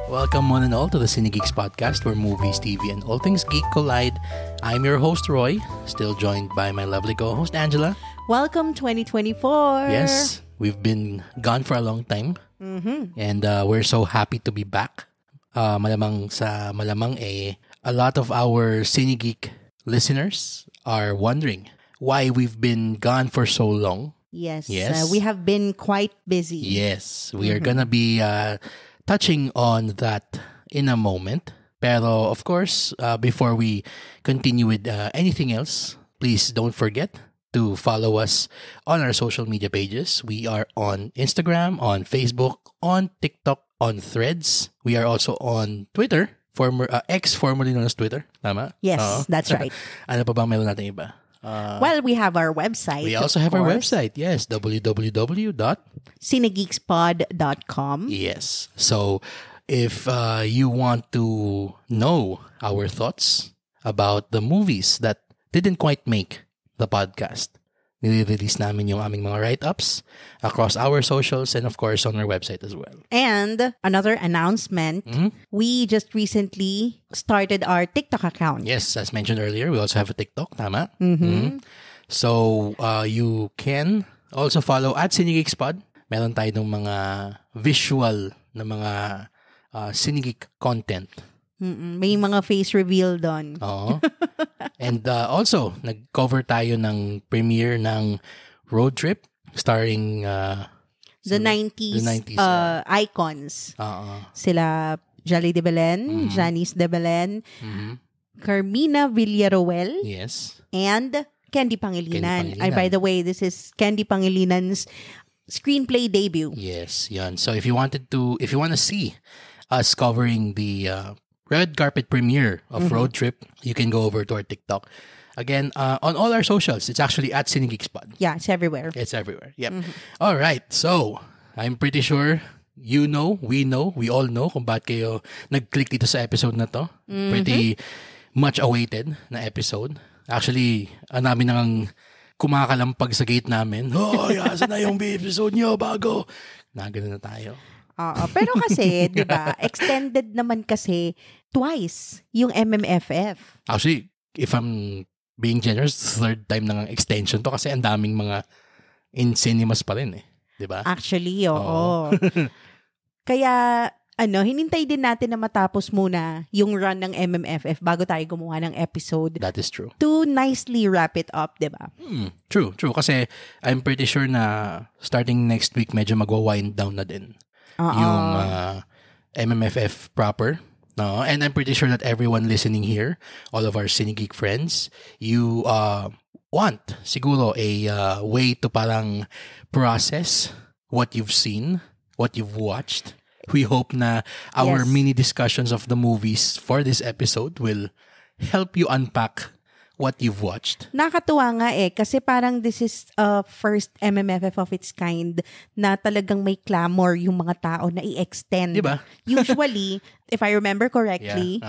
Welcome one and all to the Cinegeeks podcast where movies, TV, and all things geek collide. I'm your host, Roy, still joined by my lovely co-host, Angela. Welcome 2024! Yes, we've been gone for a long time. And we're so happy to be back. Malamang a lot of our Cinegeek listeners are wondering why we've been gone for so long. Yes. We have been quite busy. Yes, we are gonna be touching on that in a moment. Pero of course, before we continue with anything else, please don't forget to follow us on our social media pages. We are on Instagram, on Facebook, on TikTok, on Threads. We are also on Twitter, formerly known as Twitter. Tama? Yes, that's right. Ano pa bang meron natin iba? Well, we have our website. We also have our website. Yes, www.cinegeekspod.com. Yes. So, if you want to know our thoughts about the movies that didn't quite make the podcast, nire-release namin yung aming mga write-ups across our socials and of course on our website as well. And another announcement, we just recently started our TikTok account. Yes, as mentioned earlier, we also have a TikTok, tama? So, you can also follow at CineGeekspod. Meron tayo ng mga visual na mga Cinegeek content. May mga face reveal doon. Oo. And also, nag-cover tayo ng premiere ng Road Trip starring the 90s, icons. Sila Jolly de Belen, Janice de Belen, Carmina Villaruel, yes, and Candy Pangilinan. Candy Pangilinan. By the way, this is Candy Pangilinan's screenplay debut. Yes, yan. So if you want to see us covering the red carpet premiere of Road Trip, you can go over to our TikTok. Again, on all our socials, it's actually at CineGeekspod. Yeah, it's everywhere. It's everywhere. Yep. All right. So, I'm pretty sure we all know kung ba't kayo nag-click dito sa episode na to. Pretty much awaited na episode. Actually, namin nang kumakalampag sa gate namin. Oh, yasa na yung episode nyo bago. Nagano na tayo. Pero kasi, di ba, extended naman kasi twice yung MMFF. Actually, if I'm being generous, third time na ng extension to kasi ang daming mga in cinemas pa rin eh. Di ba? Actually, oo. Kaya, hinintay din natin na matapos muna yung run ng MMFF bago tayo gumawa ng episode. That is true. To nicely wrap it up, di ba? True. Kasi I'm pretty sure na starting next week, medyo magwa-wind down na din. Yung MMFF proper. No? And I'm pretty sure that everyone listening here, all of our Cinegeek friends, you want siguro a way to parang process what you've seen, what you've watched. We hope na our mini discussions of the movies for this episode will help you unpack what you've watched. Nakatuwa nga kasi parang this is first MMFF of its kind na talagang may clamor yung mga tao na i-extend. Diba? Usually, if I remember correctly,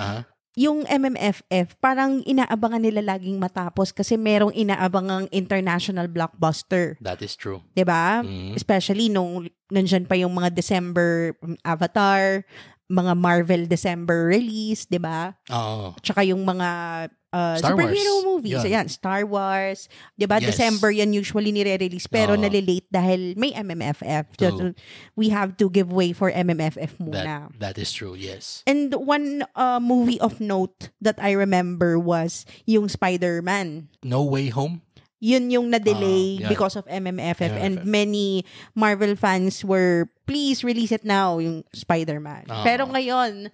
yung MMFF, parang inaabangan nila laging matapos kasi merong inaabangang international blockbuster. That is true. Diba? Especially nung nandyan pa yung mga December Avatar, mga Marvel December release, diba? Tsaka yung mga superhero movies. Ayan, Star Wars. Diba? Yes. December yan usually nire-release pero nalilate dahil may MMFF. So, we have to give way for MMFF muna. That is true, yes. And one movie of note that I remember was yung Spider-Man. No Way Home? Yun yung na-delay because of MMFF. And many Marvel fans were, please release it now, yung Spider-Man. Pero ngayon,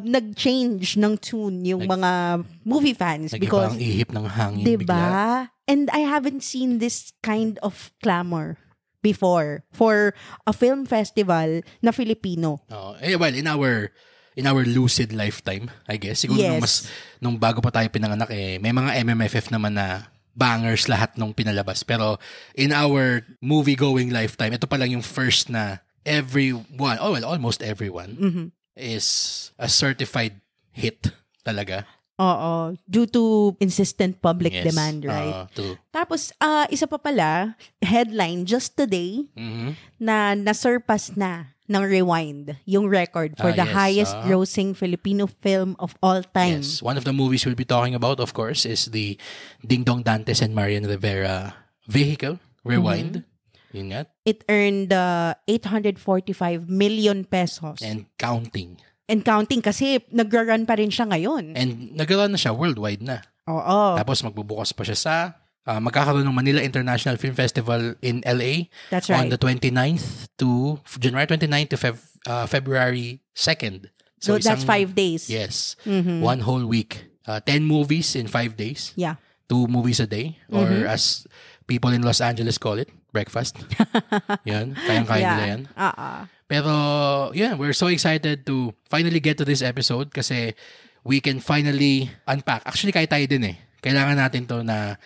nag-change ng tune yung mga movie fans. Because, ang ihip ng hangin diba? bigla. And I haven't seen this kind of clamor before for a film festival na Filipino. Well, in our lucid lifetime, I guess. Siguro nung bago pa tayo pinanganak may mga MMFF naman na bangers lahat nung pinalabas. Pero in our movie-going lifetime, ito pa lang yung first na everyone, almost everyone, is a certified hit talaga. Oo. Due to insistent public demand, right? Tapos, isa pa pala, headline just today, na nasurpass na ng Rewind, yung record for the highest grossing Filipino film of all time. Yes. One of the movies we'll be talking about, of course, is the Ding Dong Dantes and Marian Rivera vehicle, Rewind. Yun nga. It earned 845 million pesos. And counting. And counting kasi nag-run pa rin siya ngayon. And nag-run na siya worldwide na. Oo. Tapos magbubukas pa siya sa magkakaroon ng Manila International Film Festival in LA. That's right. On the 29th to January 29th to February 2nd. So that's 5 days. Yes. One whole week. 10 movies in 5 days. Yeah. 2 movies a day. Or as people in Los Angeles call it, breakfast. Yan. Kayang-kaya nila yan. Pero, yeah, we're so excited to finally get to this episode kasi we can finally unpack. Actually, kaya tayo din eh. Kailangan natin to na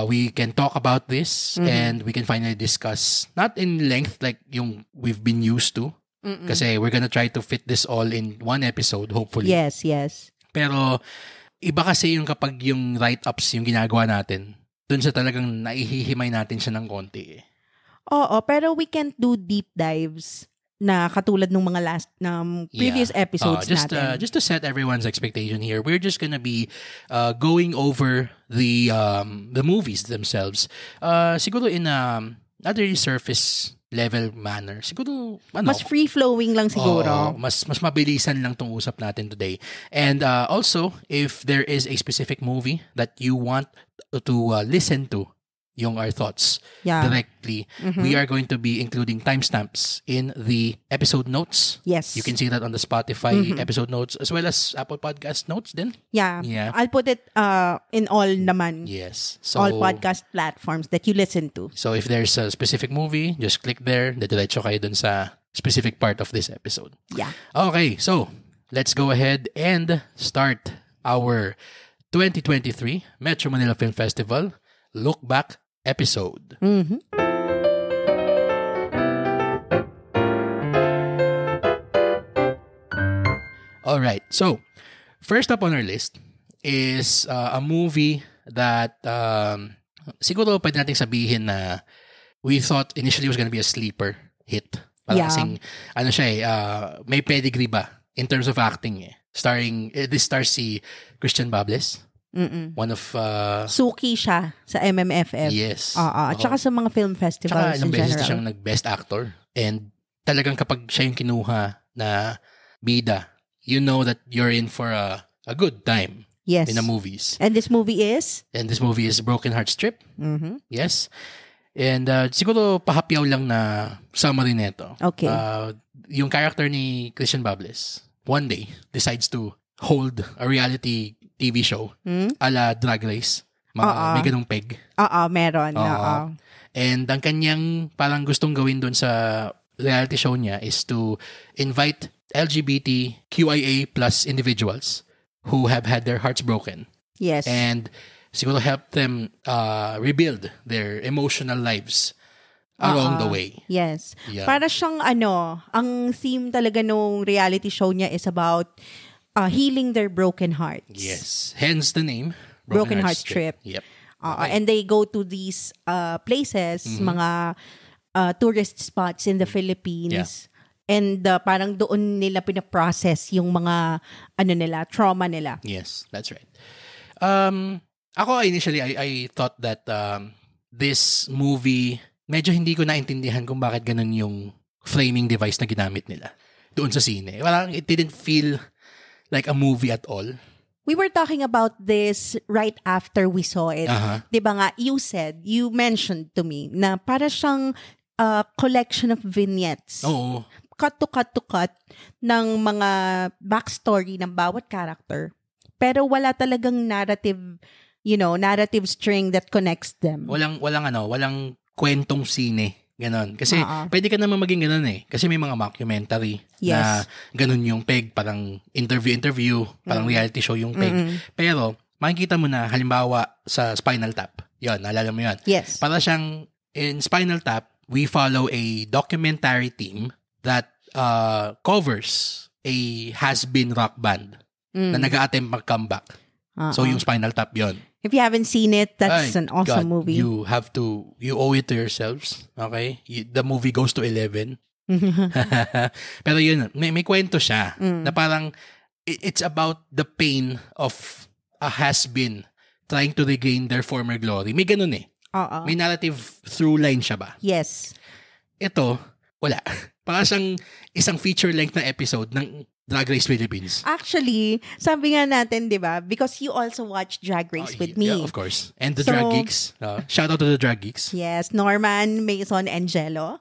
we can talk about this and we can finally discuss, not in length like yung we've been used to. Kasi we're gonna try to fit this all in one episode, hopefully. Yes. Pero, iba kasi yung kapag yung write-ups yung ginagawa natin, dun sa talagang naihihimay natin siya ng konti eh. Oo, pero we can't do deep dives na katulad ng mga previous episodes natin. Just to set everyone's expectation here, we're just gonna be going over the movies themselves. Siguro in not really surface level manner. Siguro, mas free-flowing lang siguro. Mas mabilisan lang tong usap natin today. And also, if there is a specific movie that you want to listen to, yung our thoughts directly, we are going to be including timestamps in the episode notes. Yes. You can see that on the Spotify episode notes as well as Apple Podcast notes din. Yeah. I'll put it in all naman. Yes. So, all podcast platforms that you listen to. So if there's a specific movie, just click there. Diretso kayo dun sa specific part of this episode. Yeah. Okay, so let's go ahead and start our 2023 Metro Manila Film Festival Look Back episode. All right. So, first up on our list is a movie that siguro pwede nating sabihin na we thought initially was gonna be a sleeper hit. Parang kasing, may pedigree ba in terms of acting eh. This stars si Christian Bables. One of Suki siya sa MMFF. Yes. At saka sa mga film festivals in general. Tsaka ilang beses siyang nag-best actor. And talagang kapag siya yung kinuha na bida, you know that you're in for a good time in the movies. And this movie is? And this movie is Broken Hearts Trip. Yes. And siguro pahapyaw lang na summary nito. Okay. Yung character ni Christian Bables, one day, decides to hold a reality TV show ala Drag Race. May ganung peg. Meron. And ang kanyang parang gustong gawin doon sa reality show niya is to invite LGBTQIA plus individuals who have had their hearts broken. Yes. And siguro help them rebuild their emotional lives along the way. Yes. Yeah. Para siyang ang theme talaga nung reality show niya is about healing their broken hearts. Yes. Hence the name, Broken Hearts Trip. Yep. Okay. And they go to these places, mga tourist spots in the Philippines. Yeah. And parang doon nila pinaprocess yung mga trauma nila. Yes, that's right. Ako initially, I thought that this movie, medyo hindi ko naintindihan kung bakit ganun yung framing device na ginamit nila doon sa sine. Parang it didn't feel like a movie at all. We were talking about this right after we saw it. Diba nga, you mentioned to me na para siyang collection of vignettes. Oo. Cut to cut ng mga backstory ng bawat character. Pero wala talagang narrative string that connects them. Walang kwentong sine. Ganon. Kasi pwede ka naman maging ganon eh. Kasi may mga mockumentary na ganon yung peg. Parang interview, parang reality show yung peg. Pero makikita mo na halimbawa sa Spinal Tap. Yun, naalala mo yun. Yes. Para siyang in Spinal Tap, we follow a documentary team that covers a has-been rock band na nag-a-attempt mag-comeback. So yung Spinal Tap yun. If you haven't seen it, that's an awesome movie. You owe it to yourselves. Okay? The movie goes to 11. Pero yun, may kwento siya na parang it's about the pain of a has-been trying to regain their former glory. May ganun eh. May narrative through line siya ba? Yes. Ito, wala. Parang siyang isang feature-length na episode ng Drag Race Philippines. Actually, sabi nga natin, di ba? Because you also watch Drag Race with me. Yeah, of course. And the Drag Geeks. Shout out to the Drag Geeks. Yes, Norman, Mason, and Jello.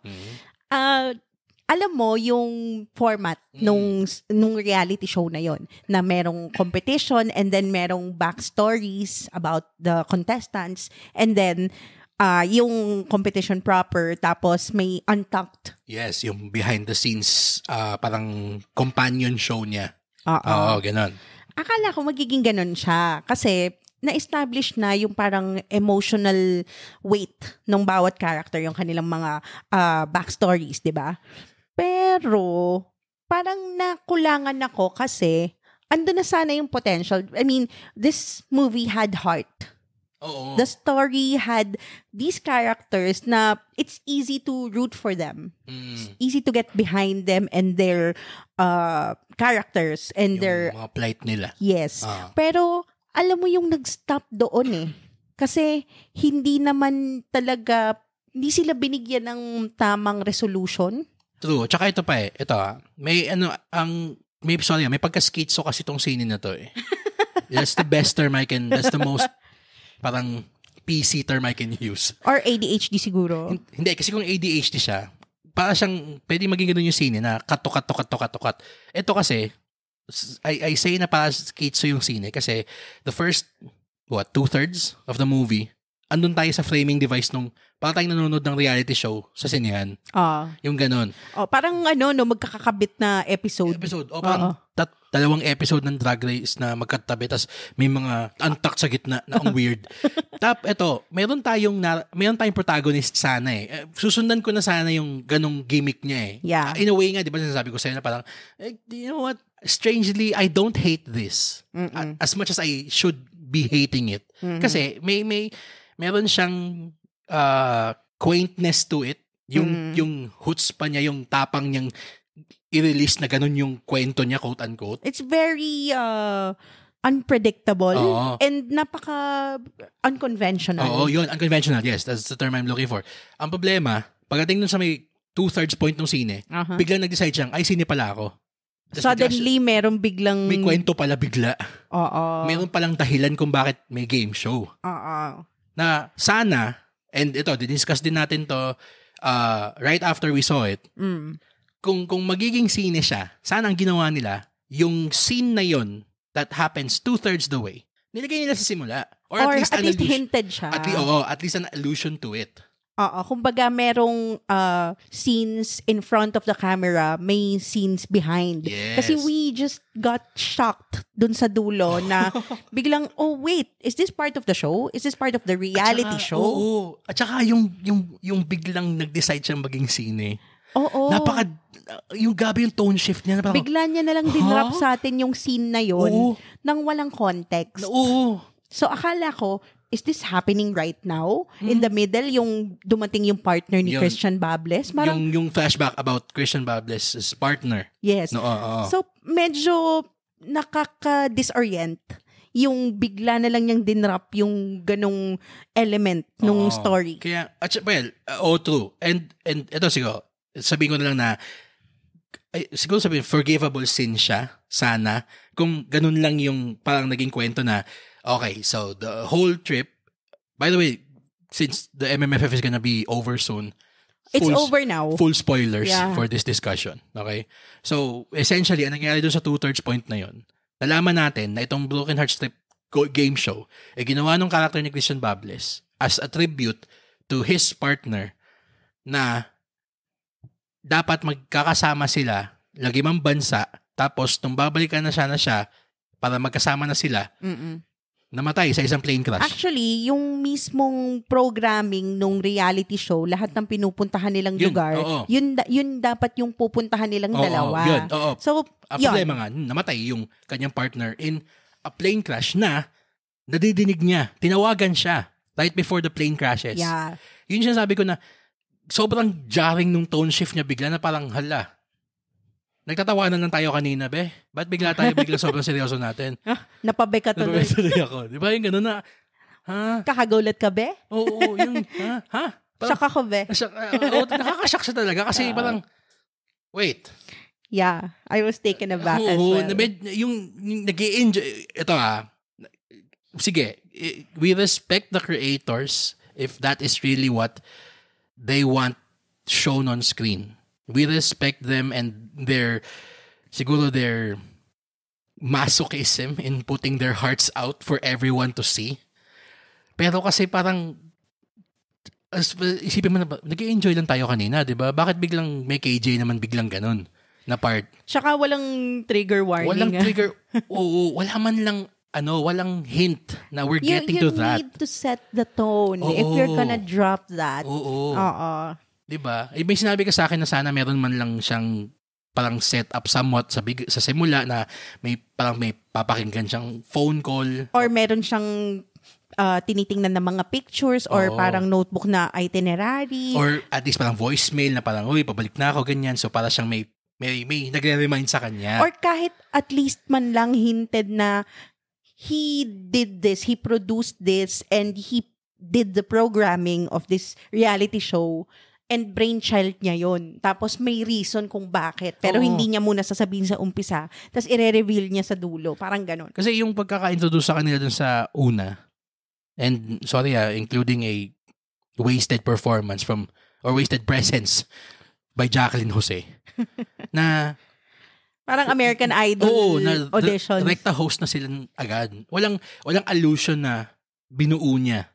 Alam mo yung format nung reality show na yon, na merong competition and then merong backstories about the contestants and then yung competition proper, tapos may Untucked. Yes, yung behind the scenes parang companion show niya. Oo, ganun. Akala ko magiging ganun siya kasi na-establish na yung parang emotional weight ng bawat character, yung kanilang mga backstories, di ba? Pero parang nakulangan ako kasi ando na sana yung potential. I mean, this movie had heart. Oo. The story had these characters na it's easy to root for them. It's easy to get behind them and their characters and yung their mga plight nila. Yes. Pero alam mo yung nag-stop doon eh. Kasi hindi sila binigyan ng tamang resolution. True. Tsaka ito pa eh. Ito may may pagka-schizo kasi tong scene na to eh. That's the best term that's the most parang PC term I can use. Or ADHD siguro. Hindi, kasi kung ADHD siya, para siyang, pwede maging ganun yung scene na cut. Ito kasi, I say na para schizo yung scene kasi the first, 2/3 of the movie, andun tayo sa framing device nung parang tayong nanonood ng reality show sa sinehan. Yung ganun. Parang magkakakabit na episode. Parang dalawang episode ng Drag Race na magkatabi tas may mga Untucked sa gitna na ang weird. Meron tayong protagonist sana eh. Susundan ko na sana yung ganong gimmick niya eh. Yeah. In a way nga, di ba sinasabi ko sa'yo na parang, you know what? Strangely, I don't hate this. As much as I should be hating it. Kasi meron siyang quaintness to it. Yung chutzpah niya, yung tapang niyang i-release na ganun yung kwento niya, quote-unquote. It's very unpredictable and napaka-unconventional. Oo, yun. Unconventional. Yes, that's the term I'm looking for. Ang problema, pagdating dun sa may 2/3 point ng sine, biglang nag-decide siyang, ay, sine pala ako. Suddenly, meron biglang... May kwento pala bigla. Oo. Meron palang dahilan kung bakit may game show. Na sana, and ito, discuss din natin to right after we saw it, kung magiging scene siya, sana ang ginawa nila, yung scene na yon that happens 2/3 the way, nilagay nila sa simula. Or at least hinted siya. At least an allusion to it. Kumbaga merong scenes in front of the camera, may scenes behind. Yes. Kasi we just got shocked dun sa dulo na biglang, wait, is this part of the show? Is this part of the reality show? Oo. At saka yung biglang nag-decide siyang maging sine. Oo. Yung gabi yung tone shift niya. Bigla niya nalang dinrap sa atin yung scene na yun nang walang context. Oo. So akala ko, is this happening right now? In the middle, yung dumating yung partner ni Christian Bables. Yung flashback about Christian Bables' partner. Yes. So medyo nakaka-disorient yung bigla na lang niyang dinrap yung ganong element nung story. Kaya, true. And ito siguro, sabihin ko na lang na siguro forgivable sin siya, sana, kung ganun lang yung parang naging kwento na, okay, so the whole trip, by the way, since the MMFF is gonna be over soon, it's over now. Full spoilers for this discussion, okay? So, essentially, ang nangyari doon sa 2/3 point na yon, nalaman natin na itong Broken Hearts Trip game show, ginawa ng character ni Christian Bables as a tribute to his partner na dapat magkakasama sila, lagimang bansa, tapos nung babalikan na siya para magkasama na sila, namatay sa isang plane crash. Actually, yung mismong programming nung reality show, lahat ng pinupuntahan nilang lugar, yun dapat yung pupuntahan nilang dalawa. So, ang problema nga, namatay yung kanyang partner in a plane crash na nadidinig niya. Tinawagan siya right before the plane crashes. Yeah. Yun siya sabi ko na, sobrang jarring nung tone shift niya bigla na parang, hala, nagtatawanan lang tayo kanina, be. Ba't bigla sobrang seryoso natin? Napabe ka tuloy. Napabe ako. Di ba yung gano'n na, ha? Kakagulat ka, be? Oo, yung, ha? Shock ako, be. Nakakashock siya talaga kasi parang, wait. Yeah, I was taken aback as well. Yung nag-i-enjoy, ito sige, we respect the creators if that is really what they want shown on screen. We respect them and siguro their masochism in putting their hearts out for everyone to see. Pero kasi parang, isipin mo na, nag-i-enjoy lang tayo kanina, di ba? Bakit biglang may KJ naman biglang ganun na part? Tsaka walang trigger warning. Walang trigger. Oo, wala man lang, walang hint na we're getting to that. You need to set the tone if you're gonna drop that. Oo. Diba? May sinabi ka sa akin na sana meron man lang siyang parang set up somewhat sa simula na may papakinggan siyang phone call. Or meron siyang tinitingnan ng mga pictures or parang notebook na itinerary. Or at least parang voicemail na parang, uy, pabalik na ako, ganyan. So para siyang may nagre-remind sa kanya. Or kahit at least man lang hinted na he did this, he produced this, and he did the programming of this reality show. And brainchild niya yon. Tapos may reason kung bakit. Pero hindi niya muna sasabihin sa umpisa. Tapos i-reveal niya sa dulo. Parang ganon. Kasi yung pagkaka-introduce sa kanila dun sa una, and sorry including a wasted performance or wasted presence by Jacqueline Jose. Na parang American Idol auditions. Direkta host na sila agad. Walang allusion na binuo niya.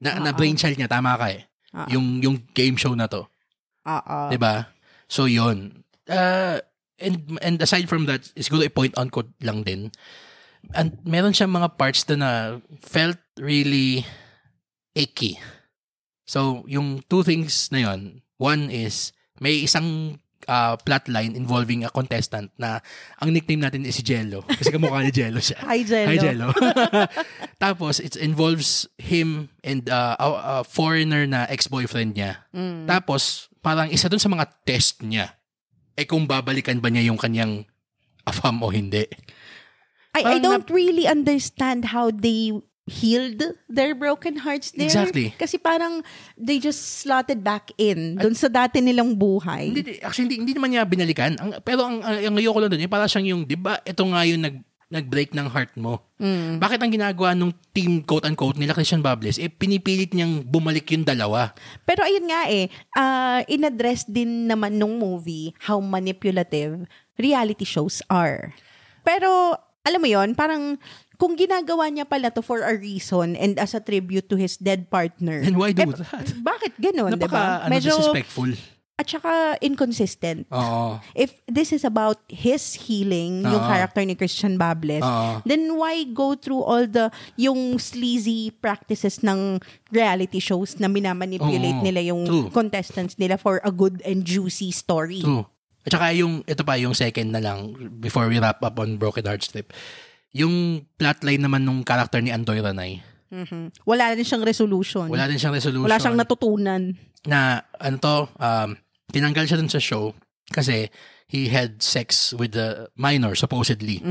Na brainchild niya. Tama ka eh. Yung game show na to. Diba? So, yun. And aside from that, siguro i-point on ko lang din. And meron siyang mga parts na felt really icky. So, yung two things na yun, one is, may isang plotline involving a contestant na ang nickname natin is si Jello. Kasi kamukha ni Jello siya. Hi, Jello. Hi, Jello. Tapos, it involves him and a foreigner na ex-boyfriend niya. Tapos, parang isa dun sa mga test niya, kung babalikan ba niya yung kanyang afam o hindi. I don't really understand how they healed their broken hearts there. Exactly. Kasi parang they just slotted back in dun sa dati nilang buhay. Hindi naman niya binalikan. Pero ang ayoko lang dun, para siyang yung, di ba, ito nga yung nag-break ng heart mo. Bakit ang ginagawa nung team, quote-unquote, nila Christian Bables, pinipilit niyang bumalik yung dalawa. Pero ayun nga in-address din naman nung movie how manipulative reality shows are. Pero, alam mo yon, parang kung ginagawa niya pala to for a reason and as a tribute to his dead partner. And why do that? Bakit ganun, diba? Medyo disrespectful. At saka inconsistent. Oo. If this is about his healing, yung character ni Christian Bables, then why go through all yung sleazy practices ng reality shows na minamanipulate nila yung contestants nila for a good and juicy story? True. At saka ito pa yung second na lang before we wrap up on Broken Hearts Trip. Yung plotline naman nung character ni Andoy Ranay. Wala rin siyang resolution. Wala siyang natutunan. Na, tinanggal siya dun sa show kasi he had sex with the minor, supposedly.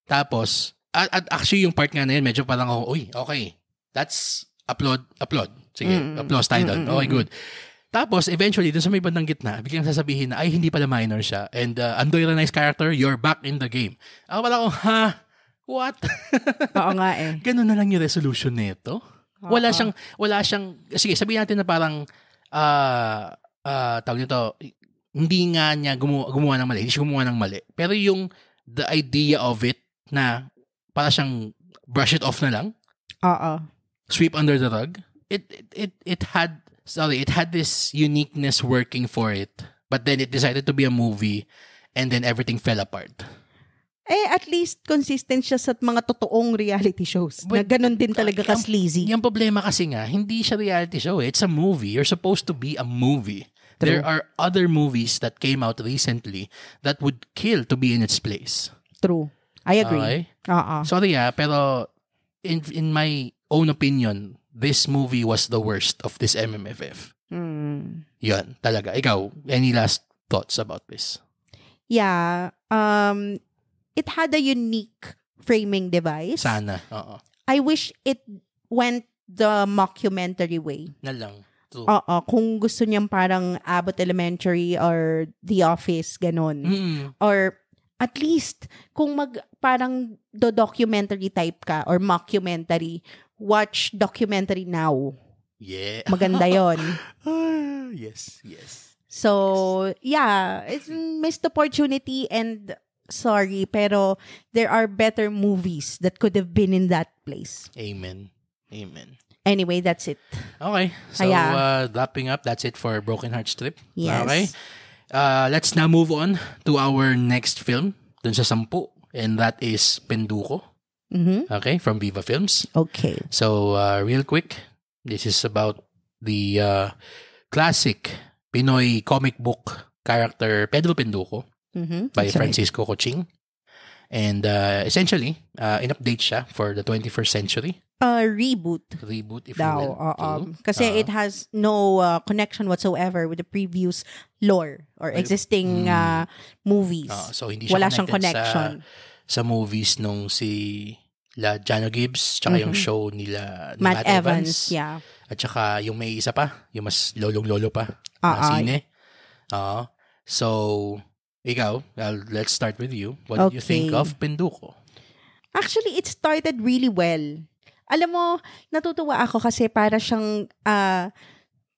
Tapos, at actually yung part nga na yun, medyo parang okay. That's applaud. Sige, applause tayo dun. Okay, good. Tapos, eventually, dun sa may bandang gitna, biglang sasabihin na, hindi pala minor siya. And Andoy Ranay's character, you're back in the game. Ako pala what? Oo nga eh. Ganun na lang yung resolution nito. Wala siyang, sige, sabihin natin na parang, tawag nito, hindi nga niya gumawa ng mali. Hindi siya gumawa ng mali. Pero yung, the idea of it, na, para siyang, brush it off na lang. Sweep under the rug. It had this uniqueness working for it. But then it decided to be a movie, and then everything fell apart. At least consistent siya sa mga totoong reality shows. But, na ganun din talaga ka-sleazy. Yung problema kasi nga, hindi siya reality show. It's a movie. You're supposed to be a movie. True. There are other movies that came out recently that would kill to be in its place. True. I agree. Okay? Sorry pero in my own opinion, this movie was the worst of this MMFF. Yun, talaga. Ikaw, any last thoughts about this? Yeah. It had a unique framing device. Sana, oo. I wish it went the mockumentary way. Na lang. Oo, kung gusto niyang parang Abbott Elementary or The Office, ganun. Or at least, kung parang documentary type ka or mockumentary, watch documentary now. Yeah. Maganda yon. Yes. So, yeah, it's missed opportunity and sorry, pero there are better movies that could have been in that place. Amen. Anyway, that's it. Okay. So, wrapping up, that's it for Broken Hearts Trip. Yes. Okay. Let's now move on to our next film, dun sa 10, and that is Penduko. Okay, from Viva Films. Okay. So, real quick, this is about the classic Pinoy comic book character Pedro Penduko by Francisco Coching. And essentially, in-update siya for the 21st century. Reboot, if you will. Kasi it has no connection whatsoever with the previous lore or existing movies. So hindi siya wala siyang connection sa movies nung si Jano Gibbs, tsaka yung show nila ni Matt Evans. Yeah. At tsaka yung may isa pa, yung mas lolong-lolo pa na sine. So, ikaw, let's start with you. What did you think of Penduko? Actually, it started really well. Alam mo, natutuwa ako kasi para siyang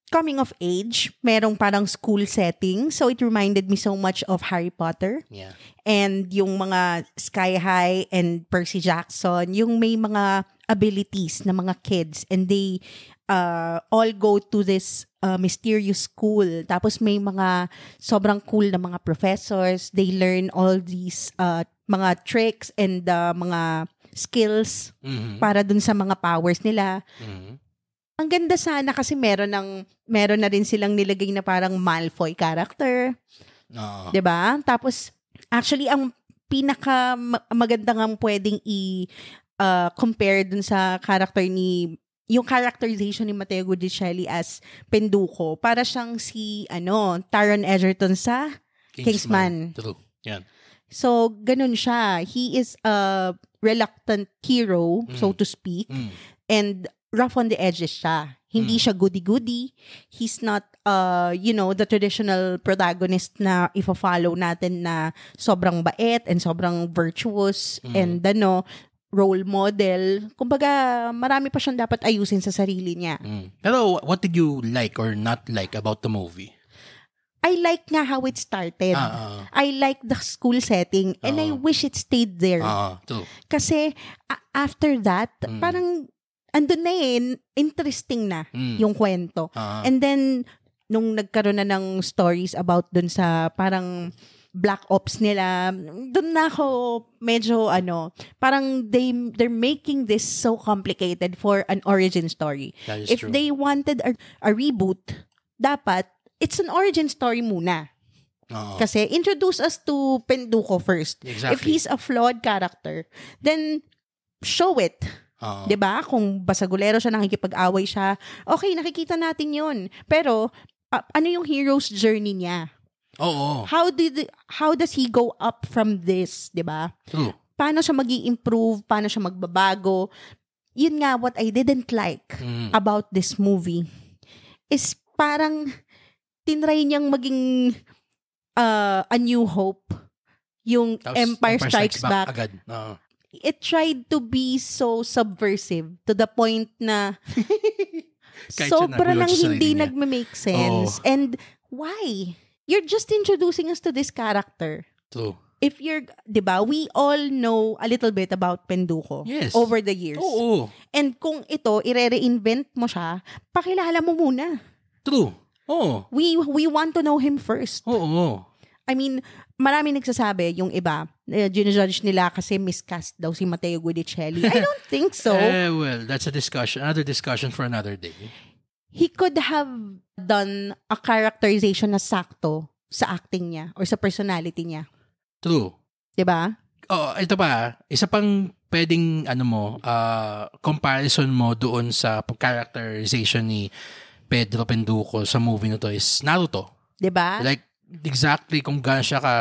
coming of age. Merong parang school setting. So, it reminded me so much of Harry Potter. Yeah. And yung mga Sky High and Percy Jackson, yung may mga abilities na mga kids. And they all go to this mysterious school. Tapos may mga sobrang cool na mga professors. They learn all these mga tricks and mga skills para dun sa mga powers nila. Ang ganda sana kasi meron na rin silang nilagay na parang Malfoy character. 'Di ba? Tapos actually ang pinaka maganda ngang pwedeng compare dun sa character yung characterization ni Mateo Gudicelli as Penduko, para siyang si Taron Egerton sa Kingsman. True. Yan. So, ganun siya. He is a reluctant hero, so to speak. And rough on the edges siya. Hindi siya goody-goody. He's not, the traditional protagonist na ifa-follow natin na sobrang bait and sobrang virtuous and role model. Kumbaga, marami pa siyang dapat ayusin sa sarili niya. Pero what did you like or not like about the movie? I like nga how it started. I like the school setting and I wish it stayed there. True. Kasi after that, parang andun na interesting na yung kwento. And then, nung nagkaroon na ng stories about dun sa parang Black Ops nila, dun na ako medyo parang they're making this so complicated for an origin story. If true. they wanted a reboot, dapat it's an origin story muna. Kasi introduce us to Penduko first. Exactly. If he's a flawed character, then show it. 'Di ba? Kung basagulero siya, nakikipag-away siya, okay, nakikita natin 'yun. Pero ano yung hero's journey niya? How does he go up from this, 'di ba? True. Paano siya magi-improve, paano siya magbabago? Yun nga what I didn't like about this movie is parang tinry niyang maging A New Hope, yung Empire Strikes Back. Agad. It tried to be so subversive to the point na sobra nang hindi nagme-make sense. And why? You're just introducing us to this character. True. If you're, 'di ba, we all know a little bit about Penduko over the years. Oo. And kung ito, i-reinvent mo siya, pakilala mo muna. True. Oh. We want to know him first. Oo. I mean, marami nagsasabi, yung iba, ginajudge nila kasi miscast daw si Mateo Gudicelli. I don't think so. Well, that's another discussion for another day. He could have done a characterization na sakto sa acting niya or sa personality niya. True. 'Di ba? Ito pa, isa pang pwedeng comparison mo doon sa characterization ni Pedro Penduko sa movie na to is Naruto. Diba? Like, exactly kung gaano siya ka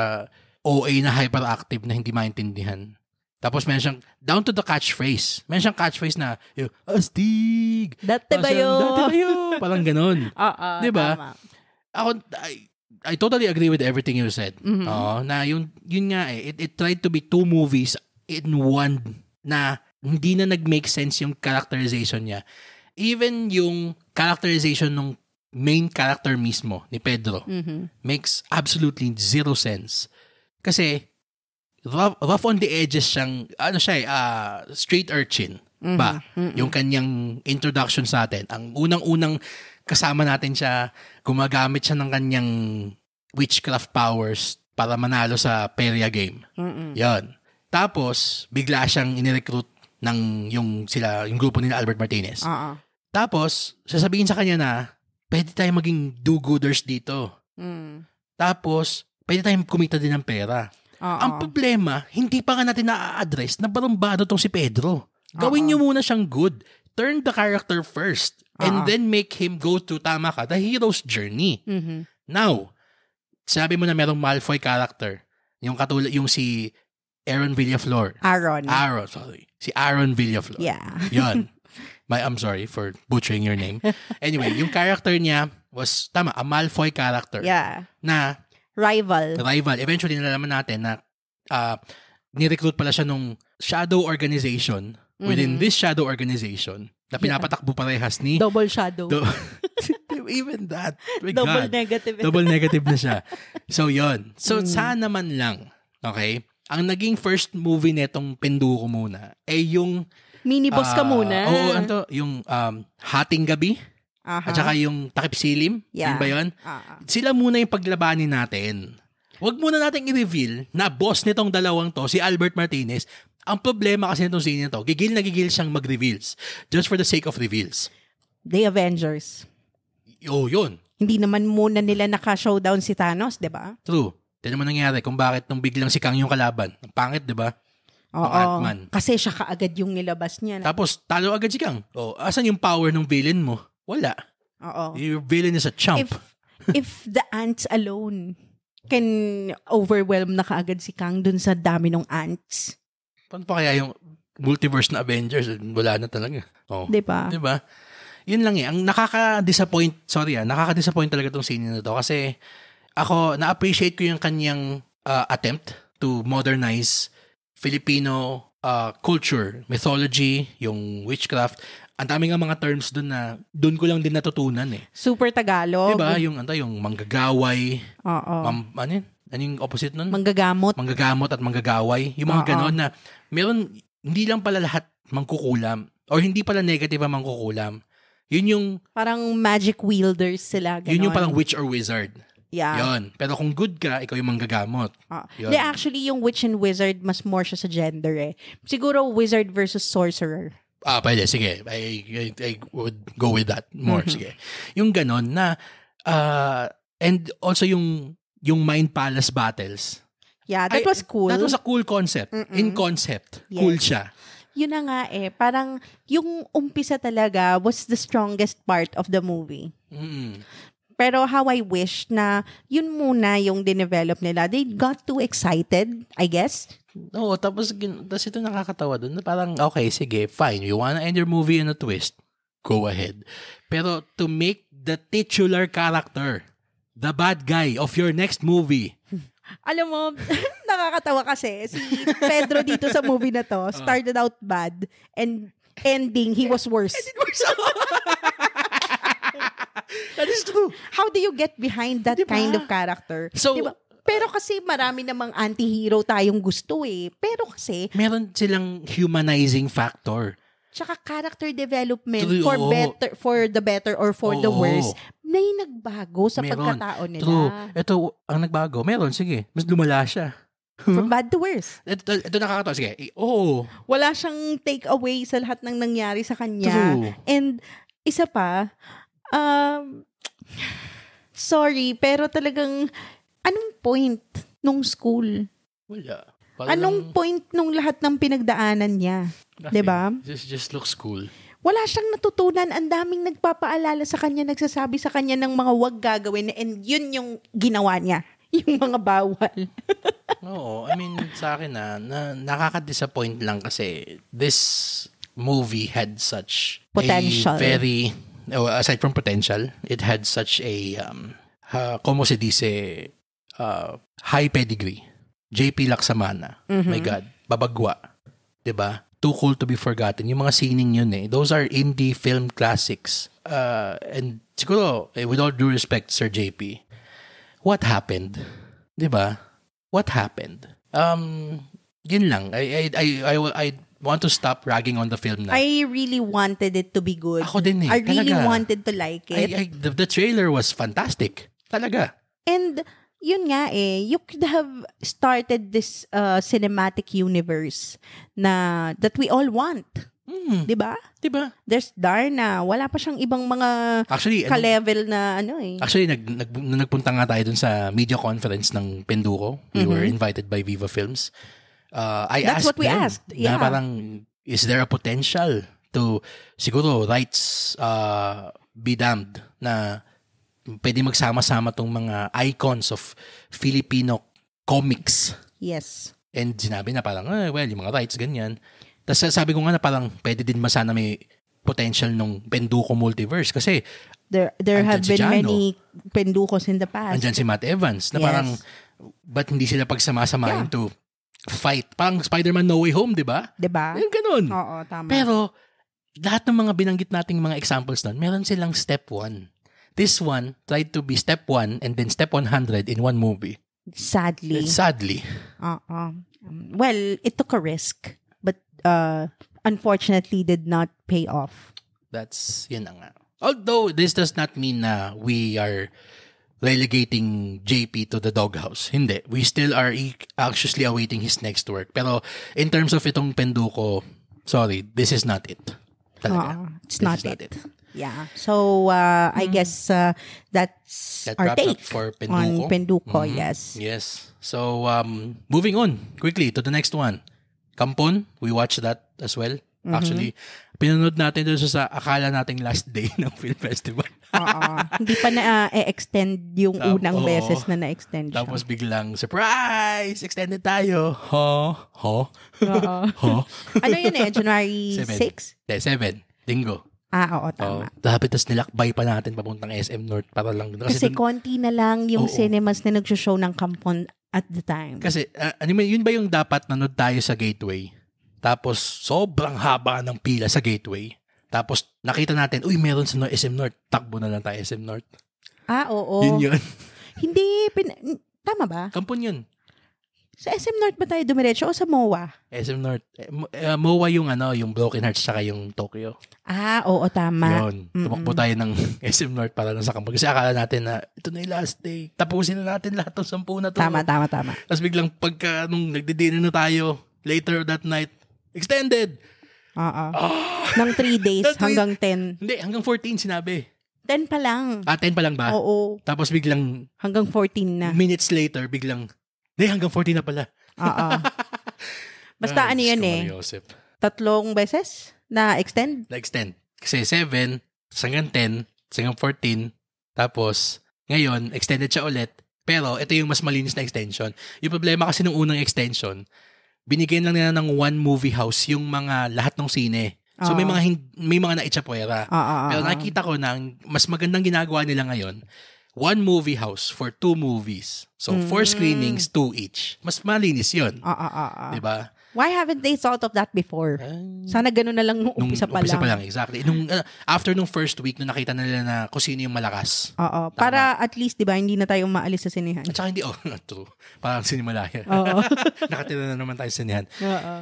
OA na hyperactive na hindi maintindihan. Tapos meron siyang, down to the catchphrase. Meron siyang catchphrase na, yung, astig! Dati ba yun? Parang ganun. Diba? Tama. Ako, I totally agree with everything you said. Na yun nga it tried to be 2 movies in one na hindi na nag-make sense yung characterization niya. Even yung characterization ng main character mismo ni Pedro makes absolutely zero sense. Kasi rough on the edges siyang, street urchin ba? Yung kanyang introduction sa atin. Ang unang-unang kasama natin siya, gumagamit siya ng kanyang witchcraft powers para manalo sa Peria game. Yan. Tapos, bigla siyang inirecruit ng yung grupo ni Albert Martinez. Tapos, sasabihin sa kanya na, pwede tayo maging do-gooders dito. Tapos, pwede tayong kumita din ng pera. Ang problema, hindi pa nga natin na-address na barumbado tong si Pedro. Gawin niyo muna siyang good. Turn the character first. And then make him go to, tama ka, the hero's journey. Now, sabi mo na merong Malfoy character. Yung katulad, yung si Aaron Villaflor. Si Aaron Villaflor. Yeah. Yun. I'm sorry for butchering your name. Anyway, yung character niya was, a Malfoy character. Yeah. Na, rival. Eventually, nalaman natin na ni-recruit pala siya nung shadow organization. Within this shadow organization, na pinapatakbo parehas ni... Double shadow. Even that. Double negative. Double negative na siya. So, yon. So, sana man lang, okay, ang naging first movie netong Penduko muna, yung... Mini-boss ka muna. Oo, yung Hating Gabi. At saka yung Takip Silim. Yeah. Yun ba yun? Sila muna yung paglabanin natin. Huwag muna natin i-reveal na boss nitong dalawang to, si Albert Martinez. Ang problema kasi nitong scene nito, gigil na gigil siyang mag-reveals. Just for the sake of reveals. The Avengers. Yun. Hindi naman muna nila naka-showdown si Thanos, di ba? True. Tignan mo nangyari kung bakit nung biglang si Kang yung kalaban. Ang pangit, di ba? Oo. Ant-Man. Kasi siya kaagad yung nilabas niya. Tapos, talo agad si Kang. Asan yung power ng villain mo? Wala. Oo. Your villain is a chump. If the ants alone can overwhelm na kaagad si Kang dun sa dami ng ants. Paano pa kaya yung multiverse na Avengers? Wala na talaga. Diba? Yun lang Ang nakaka-disappoint talaga tong scene na to. Kasi ako, na-appreciate ko yung kanyang attempt to modernize Filipino culture, mythology, yung witchcraft. Ang dami nga mga terms dun na dun ko lang din natutunan Super Tagalog. Diba? Yung manggagaway. Oo. Ano yung opposite nun? Manggagamot at manggagaway. Yung mga ganon na meron, hindi lang pala lahat mangkukulam or hindi pala negative ang mangkukulam. Yun yung... Parang magic wielders sila. Ganon. Yun yung parang witch or wizard. Yeah. Yun. Pero kung good ka, ikaw yung manggagamot. Actually, yung witch and wizard, mas more siya sa gender Siguro wizard versus sorcerer. Pwede. Sige. I would go with that more. Sige. Yung ganon na... and also yung Mind Palace battles. Yeah, that was cool. That was a cool concept. In concept. Yes. Cool siya. Yun na nga parang yung umpisa talaga was the strongest part of the movie. Pero how I wish na yun muna yung dinevelop nila. They got too excited, I guess. Oo, tapos ito nakakatawa dun. Parang, okay, sige, fine. You wanna end your movie in a twist? Go ahead. Pero to make the titular character the bad guy of your next movie. Alam mo, nakakatawa kasi si Pedro dito sa movie na to started out bad and ending, he was worse. That is true. How do you get behind that kind of character? So, diba? Pero kasi marami namang anti-hero tayong gusto Pero kasi... meron silang humanizing factor. Tsaka character development for the better or for the worse, may nagbago sa pagkatao nila. True. Ito, ang nagbago, meron, sige. Mas lumala siya. From bad to worse. Ito nakakatawa. Sige. Wala siyang take away sa lahat ng nangyari sa kanya. True. And isa pa, sorry, pero talagang, anong point nung school? Wala. Anong point nung lahat ng pinagdaanan niya? Diba? Just looks cool. wala siyang natutunan. Ang daming nagpapaalala sa kanya, nagsasabi sa kanya ng mga wag gagawin, and yun yung ginawa niya. Yung mga bawal. Oo, I mean, sa akin na nakaka-disappoint lang kasi this movie had such potential. A very, aside from potential, it had such a, como se dice, high pedigree. JP Laksamana. My God. Babagwa. Diba? Too Cool to Be Forgotten. Yung mga sining yun those are indie film classics. And siguro, with all due respect, Sir JP, what happened? Diba? What happened? Yun lang. I want to stop ragging on the film na. I really wanted it to be good. Ako din I really talaga. wanted to like it. The trailer was fantastic. Talaga. And yun nga you could have started this cinematic universe that we all want. Diba? There's Darna. Wala pa siyang ibang mga ka-level na Actually, nagpunta nga tayo dun sa media conference ng Penduko. We were invited by Viva Films. That's what we asked. Yeah. Na parang, is there a potential to, siguro, rights be damned na pwede magsama-sama tong mga icons of Filipino comics. Yes. And sinabi na parang, yung mga rights, ganyan. Tapos sabi ko nga na parang pwede din masana may potential nung Penduko multiverse kasi there have been many Pendukos in the past. Andyan si Matt Evans na parang, ba't hindi sila pagsama-samahin to fight? Parang Spider-Man No Way Home, di ba? Diba? Yung ganun. Oo, tama. Pero, lahat ng mga binanggit nating mga examples doon, meron silang step 1. This one tried to be step 1 and then step 100 in one movie. Sadly. Well, it took a risk, but unfortunately did not pay off. Yun na nga. Although, this does not mean na we are relegating JP to the doghouse. Hindi. We still are anxiously awaiting his next work. Pero, in terms of itong Penduko, sorry, this is not it. It's not it. Yeah. So, I guess that's our take for Penduko. On Penduko, yes. Yes. So, moving on quickly to the next one. Kampon, we watched that as well. Actually, pinanood natin doon sa akala nating last day ng film festival. Hindi pa na-extend yung unang beses na na-extend siya. Tapos biglang, surprise! Extended tayo. Ano yun January 6? 7. Linggo. Oo, tama. Dapat tas nilakbay pa natin papuntang SM North para lang. Kasi konti na lang yung cinemas na nag-show ng Kampon at the time. Kasi, yun ba yung dapat nanood tayo sa Gateway? Tapos, sobrang haba ng pila sa Gateway. Tapos, nakita natin, meron sa SM North. Takbo na lang tayo SM North. Oo. Yun. Hindi, tama ba? Kampon yun. Sa SM North ba tayo dumiretso o sa MOA? SM North. MOA yung yung Broken Hearts saka yung Tokyo. Oo, tama. Yun. Tumakbo tayo ng SM North para lang sa Kampon. Kasi akala natin na ito na yung last day. Tapusin na natin lahat ng 10 na to. Tama. Tapos biglang nung nagdi-dinner na tayo, later that night, extended. Ng 3 days hanggang 10. Hindi, hanggang 14 sinabi. 10 pa lang. 10 pa lang ba? Oo. Tapos biglang hanggang 14 na. Minutes later, biglang hanggang 14 na pala. Basta yan Tatlong beses na-extend? Na-extend. Kasi 7, hanggang 10, hanggang 14, tapos ngayon, extended siya ulit. Pero ito yung mas malinis na extension. Yung problema kasi nung unang extension, binigyan lang nila ng one movie house yung mga lahat ng sine. So may mga naitsapwera. Pero nakita ko na mas magandang ginagawa nila ngayon, one movie house for 2 movies. So 4 screenings, 2 each. Mas malinis yun. Diba? Why haven't they thought of that before? Sana ganun na lang nung umpisa pa lang. Exactly. After nung first week, nung nakita na nila na kung sino yung malakas. Para at least, diba, hindi na tayo maalis sa sinehan. At saka hindi, true. Parang sinimalaya. Nakatira na naman tayo sa sinehan.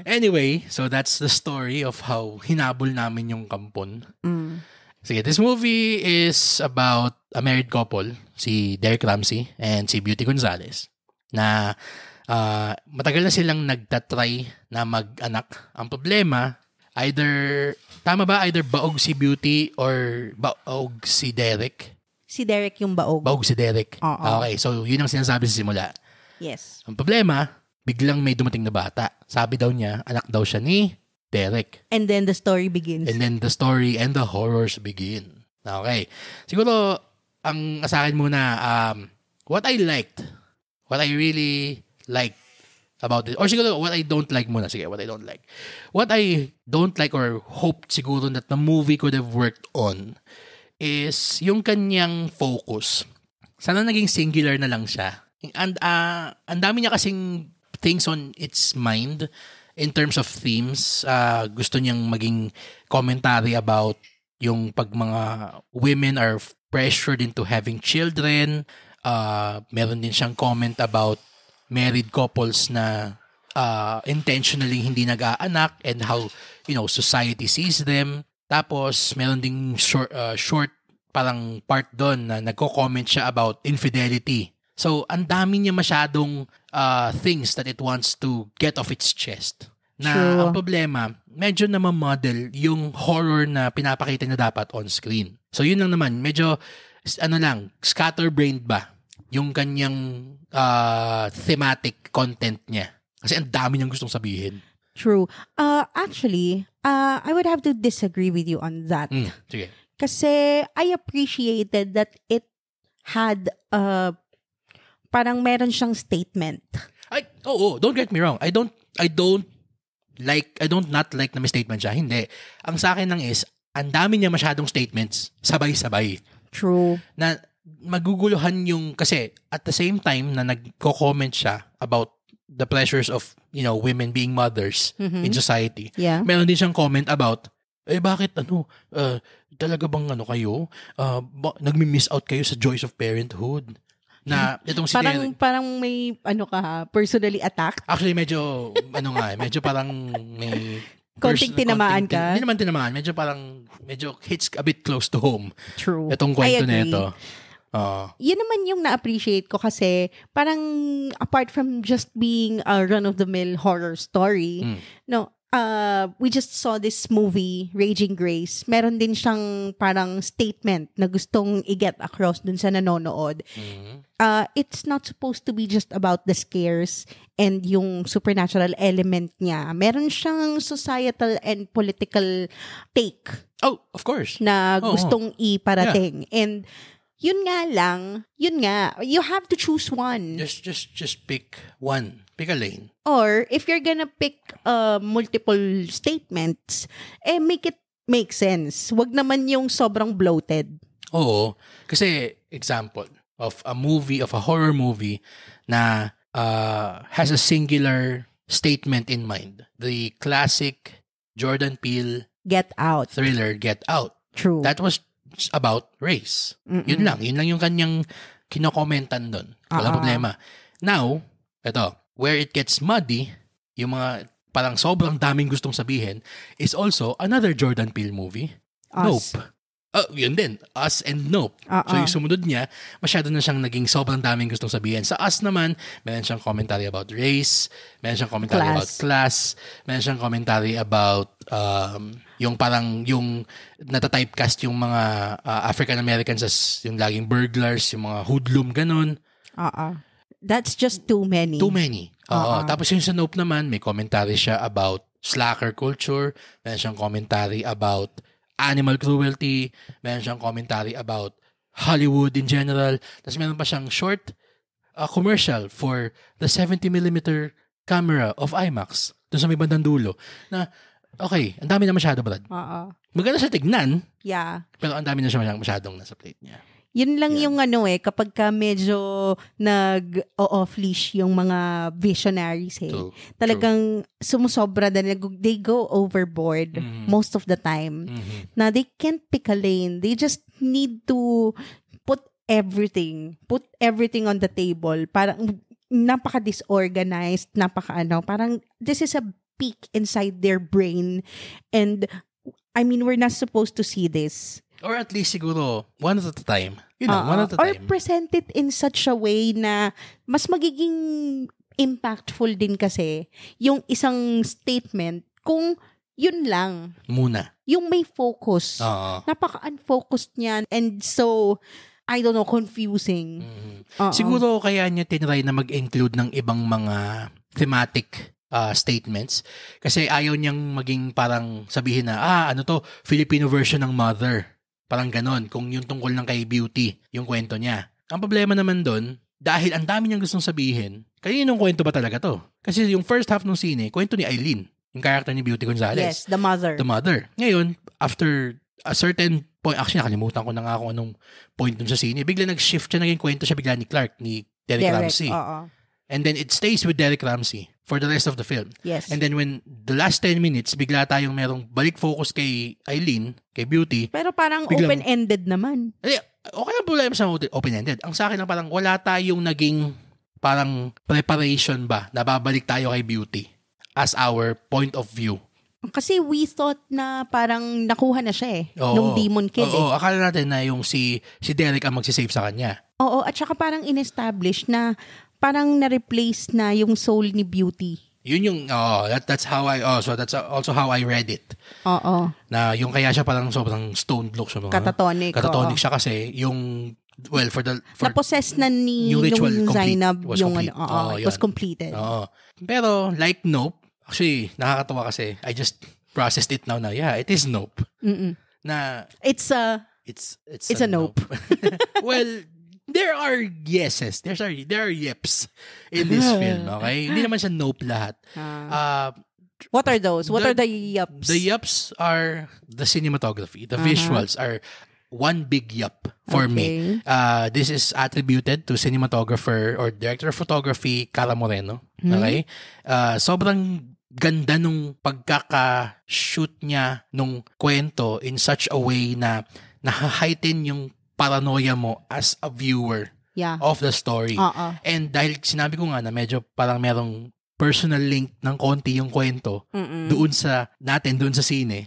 Anyway, so that's the story of how hinabol namin yung Kampon. Sige, this movie is about a married couple, si Derek Ramsey and si Beauty Gonzalez, na matagal na silang nagtatry na mag-anak. Ang problema, either baog si Beauty or baog si Derek. Si Derek yung baog. Baog si Derek. Okay, so yun ang sinasabi sa simula. Yes. Ang problema, biglang may dumating na bata. Sabi daw niya, anak daw siya ni Derek. And then the story begins. And then the story and the horrors begin. Okay. Siguro, ang sa akin muna, what I really liked about it, or siguro what I don't like muna. Sige, what I don't like. What I don't like or hoped siguro that the movie could have worked on is yung kanyang focus. Sana naging singular na lang siya. And ang dami niya kasing things on its mind in terms of themes. Gusto niyang maging commentary about yung pag mga women are pressured into having children. Meron din siyang comment about married couples na intentionally hindi nag-aanak and how, society sees them. Tapos, meron ding short parang part doon na nagko-comment siya about infidelity. So, ang dami niya masyadong things that it wants to get off its chest. Na True. Ang problema, medyo namamodel yung horror na pinapakita niya dapat on screen. So, yun lang naman. Medyo, scatterbrained ba yung kanyang thematic content niya. Kasi ang dami niyang gustong sabihin. True. Actually, I would have to disagree with you on that. Sige. Kasi I appreciated that it had parang meron siyang statement. Don't get me wrong. I don't not like na may statement siya. Hindi. Ang sa akin lang is, ang dami niya masyadong statements, sabay-sabay. True. Na maguguluhan yung, kasi at the same time na nagko-comment siya about the pleasures of, women being mothers in society. Yeah. Meron din siyang comment about, bakit talaga bang kayo? Nagmi-miss out kayo sa joys of parenthood. Na itong si parang may personally attacked. Actually medyo medyo parang may konting tinamaan ka. Hindi naman tinamaan, medyo hits a bit close to home. True. Itong kwento nito. Yun naman yung na-appreciate ko kasi parang apart from just being a run-of-the-mill horror story, we just saw this movie, Raging Grace. Meron din siyang parang statement na gustong i-get across dun sa nanonood. It's not supposed to be just about the scares and yung supernatural element niya. Meron siyang societal and political take. Oh, of course. Na gustong iparating. Yeah. And yun nga, you have to choose one. Just pick one. Pick a lane. Or, if you're gonna pick multiple statements, make it make sense. Wag naman yung sobrang bloated. Oo. Kasi, example of a horror movie na has a singular statement in mind. The classic Jordan Peele Get Out thriller, Get Out. True. That was about race. Yun lang yung kanyang kinokomentan doon. Walang problema. Now, where it gets muddy, yung mga parang sobrang daming gustong sabihin, is also another Jordan Peele movie. Us. Nope. Yun din. Us and Nope. So yung sumunod niya, masyado na siyang naging sobrang daming gustong sabihin. Sa Us naman, meron siyang commentary about race, meron siyang commentary about class, meron siyang commentary about yung parang yung natatypecast yung mga African Americans as yung laging burglars, yung mga hoodlum, ganun. That's just too many. Too many. Tapos yung sa Nope naman, may commentary siya about slacker culture, meron siyang commentary about animal cruelty, meron siyang commentary about Hollywood in general, tapos meron pa siyang short commercial for the 70mm camera of IMAX doon sa may bandang dulo na okay, ang dami na masyado, Brad. Maganda siya tignan. Yeah. Pero ang dami na siya masyadong nasa plate niya. Yun lang yung kapag ka medyo nag-off-leash yung mga visionaries talagang sumusobra they go overboard most of the time. Na they can't pick a lane. They just need to put everything on the table. Parang napaka-disorganized, parang this is a peek inside their brain. And I mean, we're not supposed to see this. Or at least siguro, one at a time. One at a time. Or present it in such a way na mas magiging impactful din kasi yung isang statement kung yun lang. Muna. Yung may focus. Napaka-unfocused niyan. And so, I don't know, confusing. Siguro kaya niya tinry na mag-include ng ibang mga thematic statements. Kasi ayaw niyang maging parang sabihin na, ano to, Filipino version ng Mother. Parang ganon, kung yung tungkol ng kay Beauty, yung kwento niya. Ang problema naman doon, dahil ang dami niyang gustong sabihin, kaninong kwento ba talaga to? Kasi yung first half ng sine, kwento ni Aileen, yung character ni Beauty Gonzalez. Yes, the mother. The mother. Ngayon, after a certain point, actually nakalimutan ko na nga kung anong point dun sa sine, bigla nag-shift siya, naging kwento siya bigla ni Clark, ni Derek Ramsey. And then it stays with Derek Ramsey for the rest of the film. Yes. And then when the last 10 minutes, bigla tayong merong balik focus kay Aileen, kay Beauty. Pero parang open-ended naman. Okay ang problema sa open-ended. Ang sa akin lang parang wala tayong naging parang preparation ba na babalik tayo kay Beauty as our point of view. Kasi we thought na parang nakuha na siya nung Demon Kid. Oo, akala natin na yung si Derek ang magsisave sa kanya. Oo, at saka parang in-establish na parang na-replace na yung soul ni Beauty. Yun yung, that's how so that's also how I read it. Oo. Na yung kaya siya parang sobrang stoned look siya. Catatonic. Catatonic siya kasi yung, na-possess na ni yung Zainab yung complete. It was completed. Pero like Nope, actually, nakakatawa kasi I just processed it now na, it is Nope. Mm-mm. Na, it's a Nope. Well, there are yeses. There are yeps in this film, okay? Hindi naman siya Nope lahat. What are those? What are the yups? The yups are the cinematography. The visuals are one big yup for me. This is attributed to cinematographer or director of photography, Cara Moreno. Okay? Sobrang ganda nung pagkaka-shoot niya nung kwento in such a way na na-heighten yung paranoia mo as a viewer of the story. And dahil sinabi ko nga na medyo parang merong personal link ng konti yung kwento doon sa sine.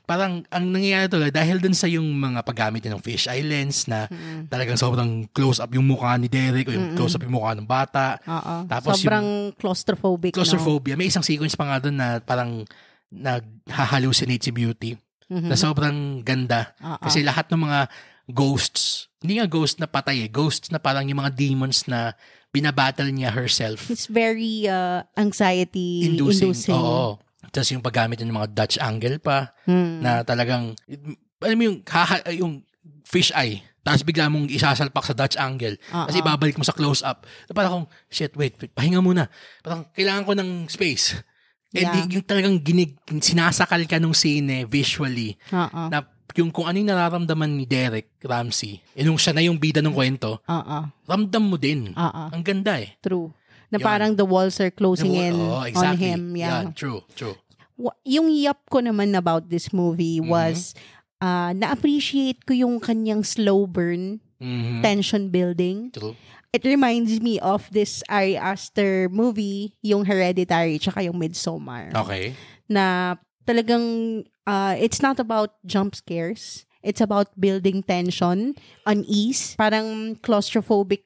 Parang ang nangyayari talaga dahil doon sa yung mga paggamit ng fisheye lens na talagang sobrang close up yung mukha ni Derek o yung close up yung mukha ng bata. Tapos sobrang claustrophobic. Claustrophobia. May isang sequence pa nga doon na parang nag-hallucinate si Beauty. Na sobrang ganda. Kasi lahat ng mga ghosts, hindi nga ghost na patay ghosts na parang yung mga demons na binabattle niya herself. It's very anxiety inducing. Oo. Tapos yung paggamit ng mga Dutch angle pa na talagang, alam mo yung fish eye, tapos bigla mong isasalpak sa Dutch angle, tapos ibabalik mo sa close-up. Parang shit, wait, pahinga muna. Parang kailangan ko ng space. And yung talagang sinasakal ka nung scene visually na yung kung ano yung nararamdaman ni Derek Ramsey, nung siya na yung bida ng kwento, ramdam mo din. Ang ganda True. Na parang the walls are closing in on him. Yeah, true. Yung yup ko naman about this movie was, na-appreciate ko yung kanyang slow burn, tension building. True. It reminds me of this Ari Aster movie, yung Hereditary, tsaka yung Midsommar. Okay. Na talagang, it's not about jump scares. It's about building tension, unease, parang claustrophobic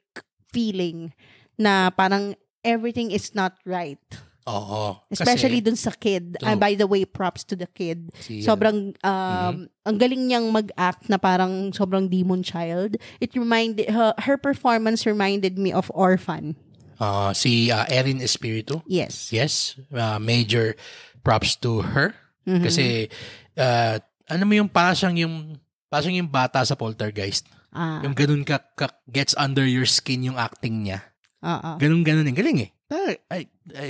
feeling na parang everything is not right. Especially dun sa kid. By the way, props to the kid. Sobrang, ang galing niyang mag-act na parang sobrang demon child. It reminded, her performance reminded me of Orphan. Si Erin Espiritu. Yes. Major props to her. Kasi, ano mo yung parang yung bata sa Poltergeist. Yung ganun ka gets under your skin yung acting niya. Ganun yung galing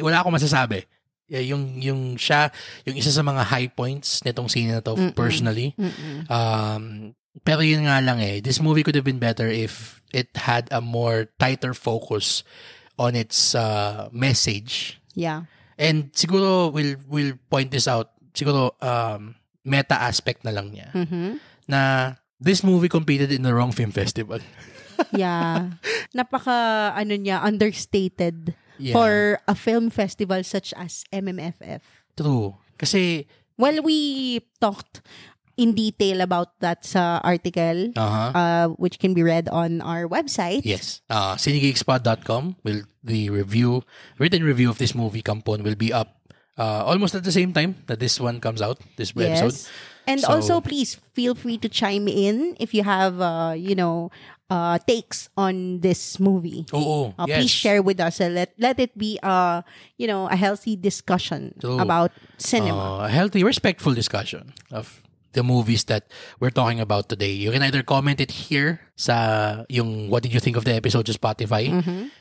wala akong masasabi. Yung siya, yung isa sa mga high points nitong scene na to, personally. Pero yun nga lang this movie could have been better if it had a more tighter focus on its message. Yeah. And siguro we'll point this out. Siguro meta aspect na lang niya. Na this movie competed in the wrong film festival. Napaka understated for a film festival such as MMFF. True. Kasi we talked in detail about that sa article, which can be read on our website. Yes. Cinegeekspot.com the written review of this movie, Kampon, will be up almost at the same time that this one comes out, this episode. And also, please feel free to chime in if you have, takes on this movie. Oo, yes. Please share with us. Let it be a healthy discussion about cinema. A healthy, respectful discussion of the movies that we're talking about today. You can either comment it here sa yung what did you think of the episode sa Spotify,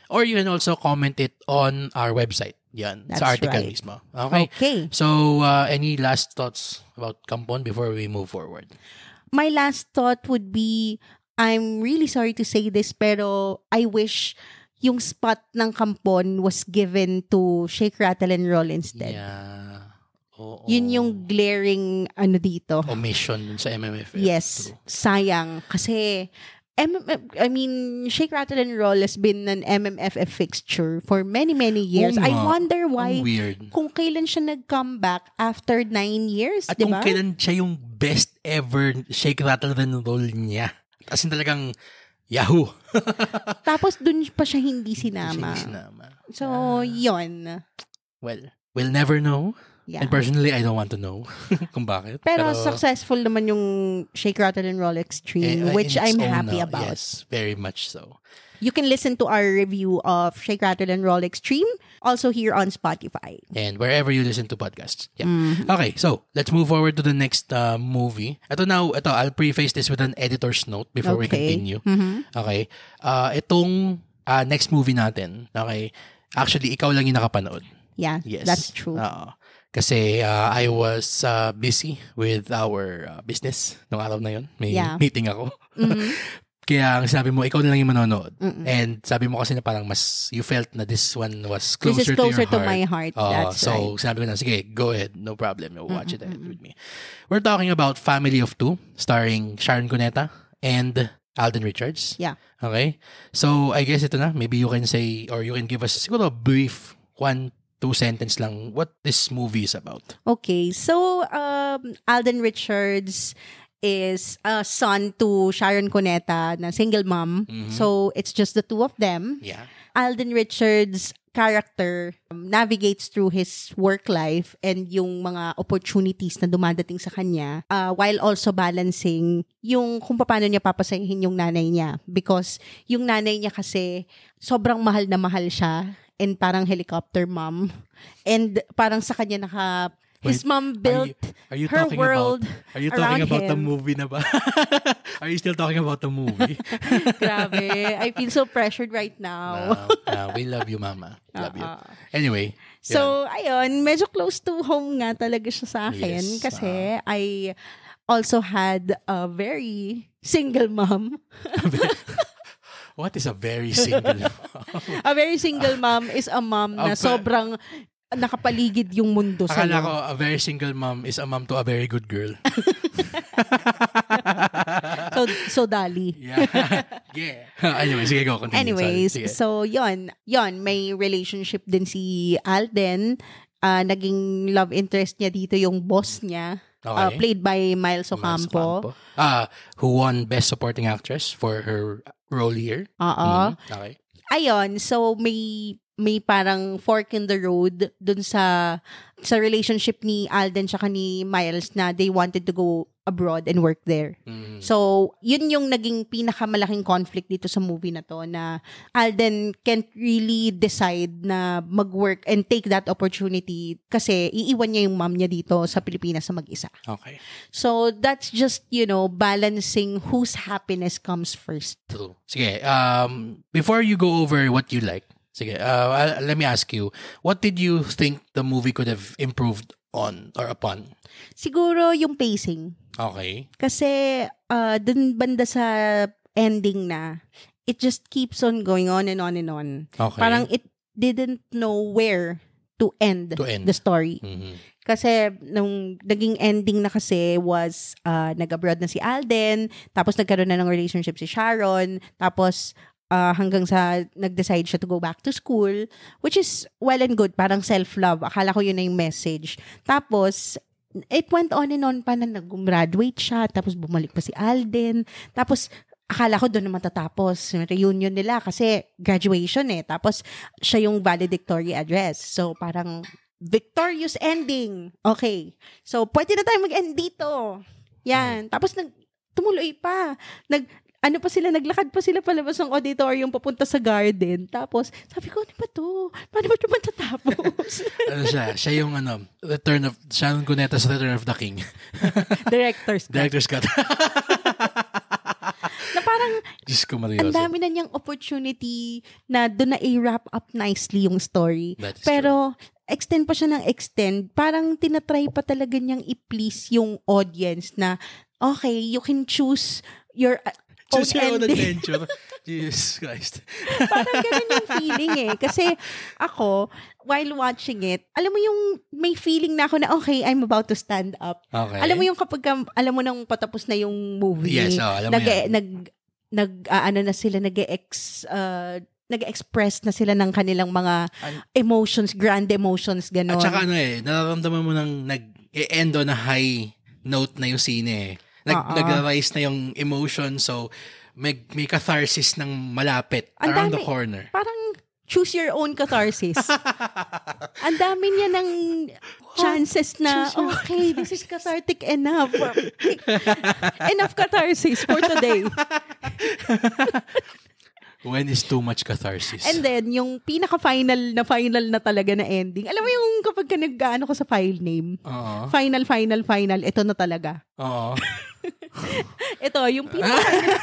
or you can also comment it on our website. Yan, That's sa article right. mismo. Okay. So, any last thoughts about Kampon before we move forward? My last thought would be, I'm really sorry to say this, pero I wish yung spot ng Kampon was given to Shake, Rattle, and Roll instead. Yeah. Oo. Yun yung glaring dito. Omission sa MMFF. Yes. True. Sayang. Kasi, Shake, Rattle, and Roll has been an MMFF fixture for many, many years. I wonder why, weird. Kung kailan siya nag-comeback after 9 years, at diba? kung kailan siya yung best ever Shake, Rattle, and Roll niya. As in talagang Yahoo! Tapos dun pa siya hindi sinama. So, yon. Well, we'll never know. Yeah. And personally, I don't want to know kung bakit. Pero successful naman yung Shake, Rattle, and Roll Extreme, which I'm happy about. Yes, very much so. You can listen to our review of Shake, Rattle, and Roll Extreme also here on Spotify. And wherever you listen to podcasts. Yeah. Okay, so let's move forward to the next movie. I'll preface this with an editor's note before we continue. Okay. Itong next movie natin, okay, actually, ikaw lang yung nakapanood. Yeah, yes. That's true. Kasi I was busy with our business nung araw na yun. May meeting ako. Kaya sabi mo, ikaw na lang yung manonood. And sabi mo kasi na parang you felt na this one was closer to your heart. To my heart. That's so right. sabi ko na, sige, go ahead. No problem. You'll watch it with me. We're talking about Family of Two, starring Sharon Cuneta and Alden Richards. Yeah. Okay? So, I guess ito na. Maybe you can say, or you can give us siguro a brief 1-2 sentence lang what this movie is about. Okay. So, Alden Richards is a son to Sharon Cuneta na single mom. So, it's just the two of them. Yeah. Alden Richards' character navigates through his work life and yung mga opportunities na dumadating sa kanya while also balancing yung kung paano niya papasahin yung nanay niya. Because yung nanay niya kasi sobrang mahal na mahal siya and parang helicopter mom. And parang sa kanya his mom built her world around him. Are you talking about the movie na ba? Are you still talking about the movie? Grabe. I feel so pressured right now. We love you, Mama. Love you. Anyway. So, ayun. Medyo close to home nga talaga siya sa akin. Yes, kasi I also had a very single mom. What is a very single mom? A very single mom is a mom na sobrang nakapaligid yung mundo sa'yo. Akala ko, a very single mom is a mom to a very good girl. So Dali. Yeah. Anyway, sige, go. Continue. Anyways, so yon, may relationship din si Alden. Naging love interest niya dito yung boss niya. Okay. Played by Miles Ocampo. Who won Best Supporting Actress for her role here. Okay. Ayun, so may parang fork in the road dun sa relationship ni Alden tsaka ni Miles na they wanted to go abroad and work there. So, yun yung naging pinakamalaking conflict dito sa movie na to na Alden can't really decide na mag-work and take that opportunity kasi iiwan niya yung mom niya dito sa Pilipinas sa mag-isa. Okay. So, that's just, balancing whose happiness comes first. True. Sige, before you go over what you like, sige, let me ask you, what did you think the movie could have improved on or upon? Siguro yung pacing. Okay. Kasi dun banda sa ending na, it just keeps on going on and on and on. Okay. Parang it didn't know where to end the story. Kasi nung naging ending na kasi was nag-abroad na si Alden, tapos nagkaroon na ng relationship si Sharon, tapos hanggang sa nag-decide siya to go back to school, which is well and good, parang self-love. Akala ko yun na yung message. Tapos, it went on and on pa na nag-graduate siya, tapos bumalik pa si Alden, tapos akala ko doon na matatapos yung reunion nila kasi graduation Tapos, siya yung valedictory address. So, parang victorious ending. Okay. So, pwede na tayo mag-end dito. Yan. Tapos, tumuloy pa. naglakad pa sila palabas ng auditorium papunta sa garden. Tapos, sabi ko, ano ba to? Paano ba ito matatapos? Siya yung Sharon Cuneta's Return of the King. Director's cut. Na parang, Diyos ko, ang dami na niyang opportunity na doon na i-wrap up nicely yung story. Pero, extend pa siya ng extend. Parang tinatry pa talaga niyang i-please yung audience na, okay, you can choose your own adventure. Jesus Christ. Parang ganun yung feeling Kasi ako, while watching it, alam mo yung may feeling na ako na, okay, I'm about to stand up. Okay. Alam mo yung kapag, alam mo nang patapos na yung movie. Yes, alam mo yan. Nag-express na sila ng kanilang mga emotions, grand emotions, gano'n. At saka nararamdaman mo nang nag-end on a high note na yung scene Nag-rise na yung emotion, so may catharsis ng malapit around the corner. Parang choose your own catharsis. Ang dami niya ng chances na, okay, this is cathartic enough. Enough catharsis for today. When is too much catharsis? And then, yung pinaka-final na talaga na ending. Alam mo yung kapag nag-ano ko sa file name? Final, ito na talaga. Oo. Ito, yung pinaka-final.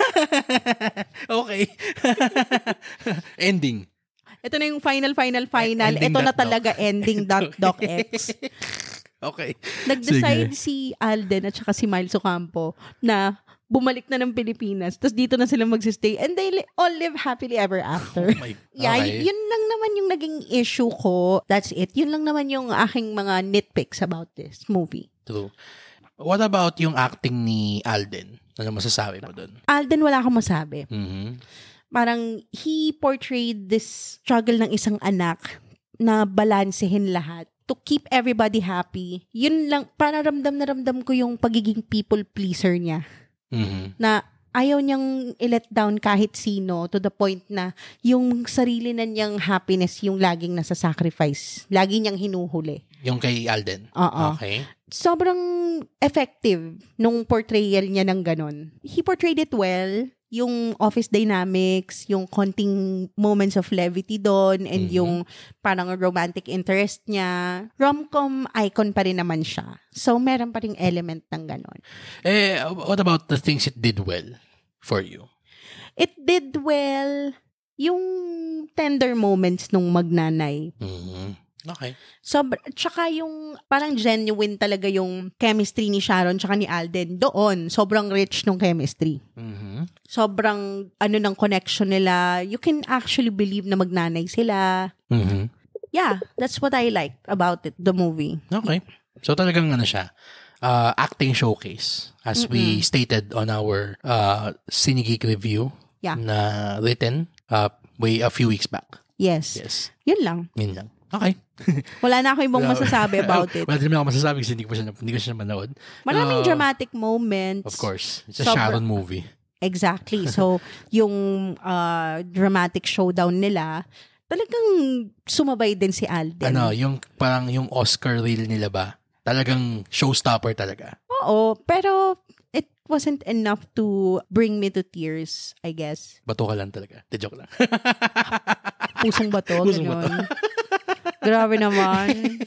Okay. Ending. Ito na yung final. Ending ito na talaga ending .docx. Okay. Nag-decide si Alden at saka si Miles Ocampo na bumalik na ng Pilipinas. Tapos dito na sila magsistay. And they all live happily ever after. Yun lang naman yung naging issue ko. That's it. Yun lang naman yung aking mga nitpicks about this movie. True. What about yung acting ni Alden? Ano masasabi mo dun? Alden, wala akong masabi. Mm-hmm. Parang he portrayed this struggle ng isang anak na balansehin lahat to keep everybody happy. Yun lang, parang ramdam ko yung pagiging people pleaser niya. Mm-hmm. Na ayaw niyang i-let down kahit sino to the point na yung sarili na niyang happiness yung laging nasa sacrifice. Lagi niyang hinuhuli. Yung kay Alden? Oo. Okay. Sobrang effective nung portrayal niya ng ganon. He portrayed it well. Yung office dynamics, yung konting moments of levity doon, and yung parang romantic interest niya. Rom-com icon pa rin naman siya. So, meron pa ring element ng ganon. What about the things it did well for you? It did well yung tender moments nung magnanay. Mm-hmm. Okay. So, tsaka yung parang genuine talaga yung chemistry ni Sharon tsaka ni Alden doon. Sobrang rich nung chemistry. Mm-hmm. Sobrang ng connection nila. You can actually believe na magnanay sila. Mm-hmm. Yeah, that's what I liked about it, the movie. Okay. So talagang siya. Acting showcase. As we stated on our Cinegeek review na written a few weeks back. Yes. Yun lang. Okay. Wala na ako ibang masasabi about it. Wala din ako masasabi kasi hindi ko siya manood. Maraming dramatic moments. Of course. It's a Sharon movie. Exactly. So, yung dramatic showdown nila, talagang sumabay din si Alden. Yung parang yung Oscar reel nila ba? Talagang showstopper talaga. Oo, pero it wasn't enough to bring me to tears, I guess. Bato ka lang talaga. De joke lang. Pusong bato. Pusong bato. Grabe naman.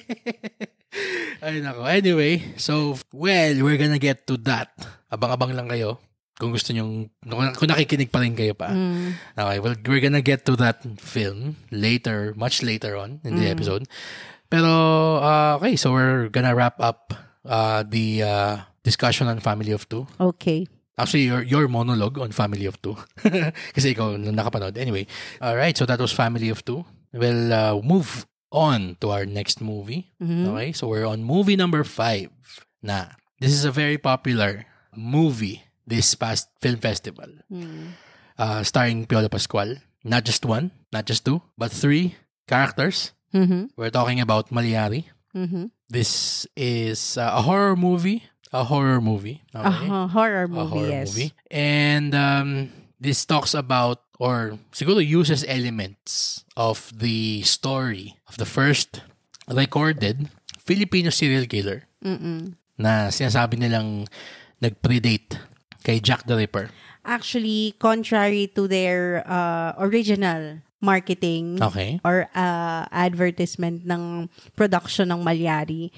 Ay nako. Anyway, so we're gonna get to that. Abang-abang lang kayo kung gusto nyong, kung nakikinig pa rin kayo pa. Okay, well, we're gonna get to that film later, much later on in the episode. Pero okay, so we're gonna wrap up the discussion on Family of Two. Okay. Actually, your monologue on Family of Two. Kasi ikaw nakapanood. Anyway, alright, so that was Family of Two. We'll move on to our next movie. Okay, so we're on movie number 5 na. This is a very popular movie this past film festival. Starring Piolo Pascual. Not just one, not just two, but 3 characters. We're talking about Maliari. This is a horror movie. A horror movie. Okay? Horror movie, yes. Movie. And this talks about, or siguro uses elements of the story of the first recorded Filipino serial killer na sinasabi nilang nag-predate kay Jack the Ripper. actually, contrary to their original marketing or advertisement ng production ng Malyari,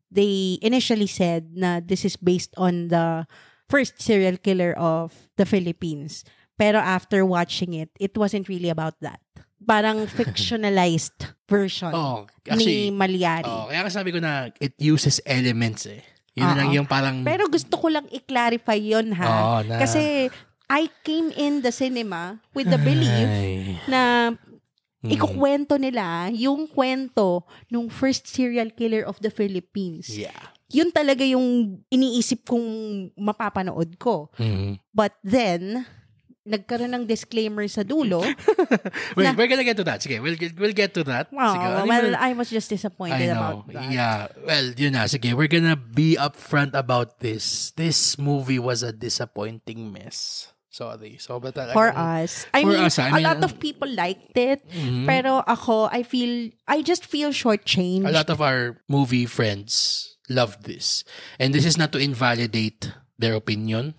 they initially said na this is based on the first serial killer of the Philippines. Pero after watching it, it wasn't really about that. Parang fictionalized version ni Malyari. Kaya sabi ko na it uses elements eh. Yun lang yung parang... Pero gusto ko lang i-clarify yun ha. Kasi I came in the cinema with the belief na ikukwento nila yung kwento nung first serial killer of the Philippines. Yeah. Yun talaga yung iniisip kong mapapanood ko. But then, nagkaroon ng disclaimer sa dulo. Wait, we're gonna get to that. Sige, we'll get to that. Well, I was just disappointed about that. Yeah. Well, yun na. Sige, we're gonna be upfront about this. This movie was a disappointing mess. Sorry. For us. I mean, a lot of people liked it. Pero ako, I just feel shortchanged. A lot of our movie friends loved this. And this is not to invalidate their opinion.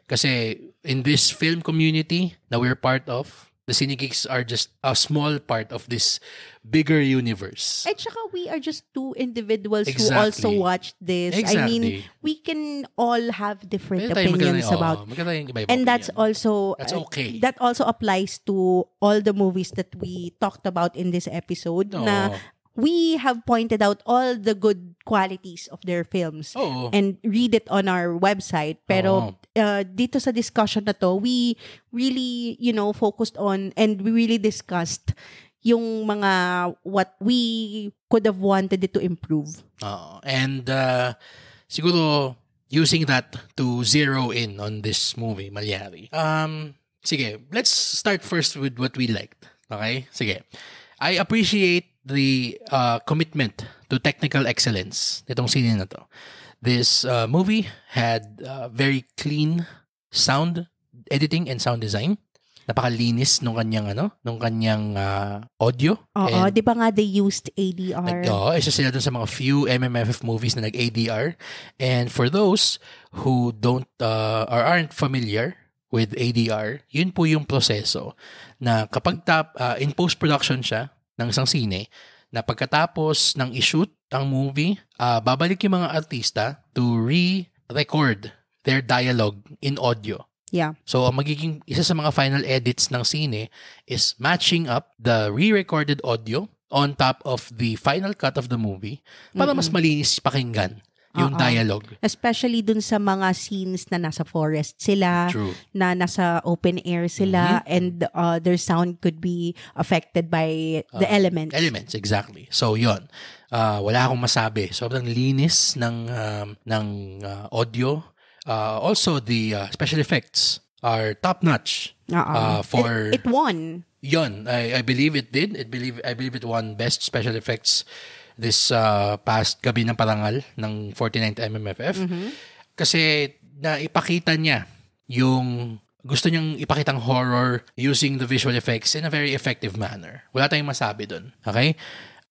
Kasi in this film community that we're part of, the Cinegeeks are just a small part of this bigger universe. At saka we are just two individuals who also watched this. Exactly. I mean, we can all have different opinions about it. And that's okay. That also applies to all the movies that we talked about in this episode. Na we have pointed out all the good qualities of their films and read it on our website. Pero dito sa discussion na to, we really, focused on and we really discussed yung mga what we could have wanted it to improve. And siguro using that to zero in on this movie, Malyari. Sige, let's start first with what we liked. Okay? Sige. I appreciate the commitment to technical excellence nitong scene na to. This movie had very clean sound editing and sound design. Napakalinis nung kanyang audio. Di ba nga they used ADR? Isa sila dun sa mga few MMFF movies na nag-ADR. And for those who don't or aren't familiar with ADR, yun po yung proseso na kapag in post-production siya ng isang sine, na pagkatapos ng i-shoot ang movie, babalik yung mga artista to re-record their dialogue in audio. Yeah. So, ang magiging isa sa mga final edits ng sine is matching up the re-recorded audio on top of the final cut of the movie para mas malinis pakinggan yung dialogue. Especially dun sa mga scenes na nasa forest sila, na nasa open air sila, and their sound could be affected by the elements. Elements, exactly. So, yon. Wala akong masabi. Sobrang linis ng audio. Also, the special effects are top-notch. For it won. Yon, I believe it did. I believe it won Best Special Effects this past Gabi ng Parangal ng 49th MMFF. Kasi naipakita niya yung gusto niyang ipakitang horror using the visual effects in a very effective manner. Wala tayong masabi dun. Okay?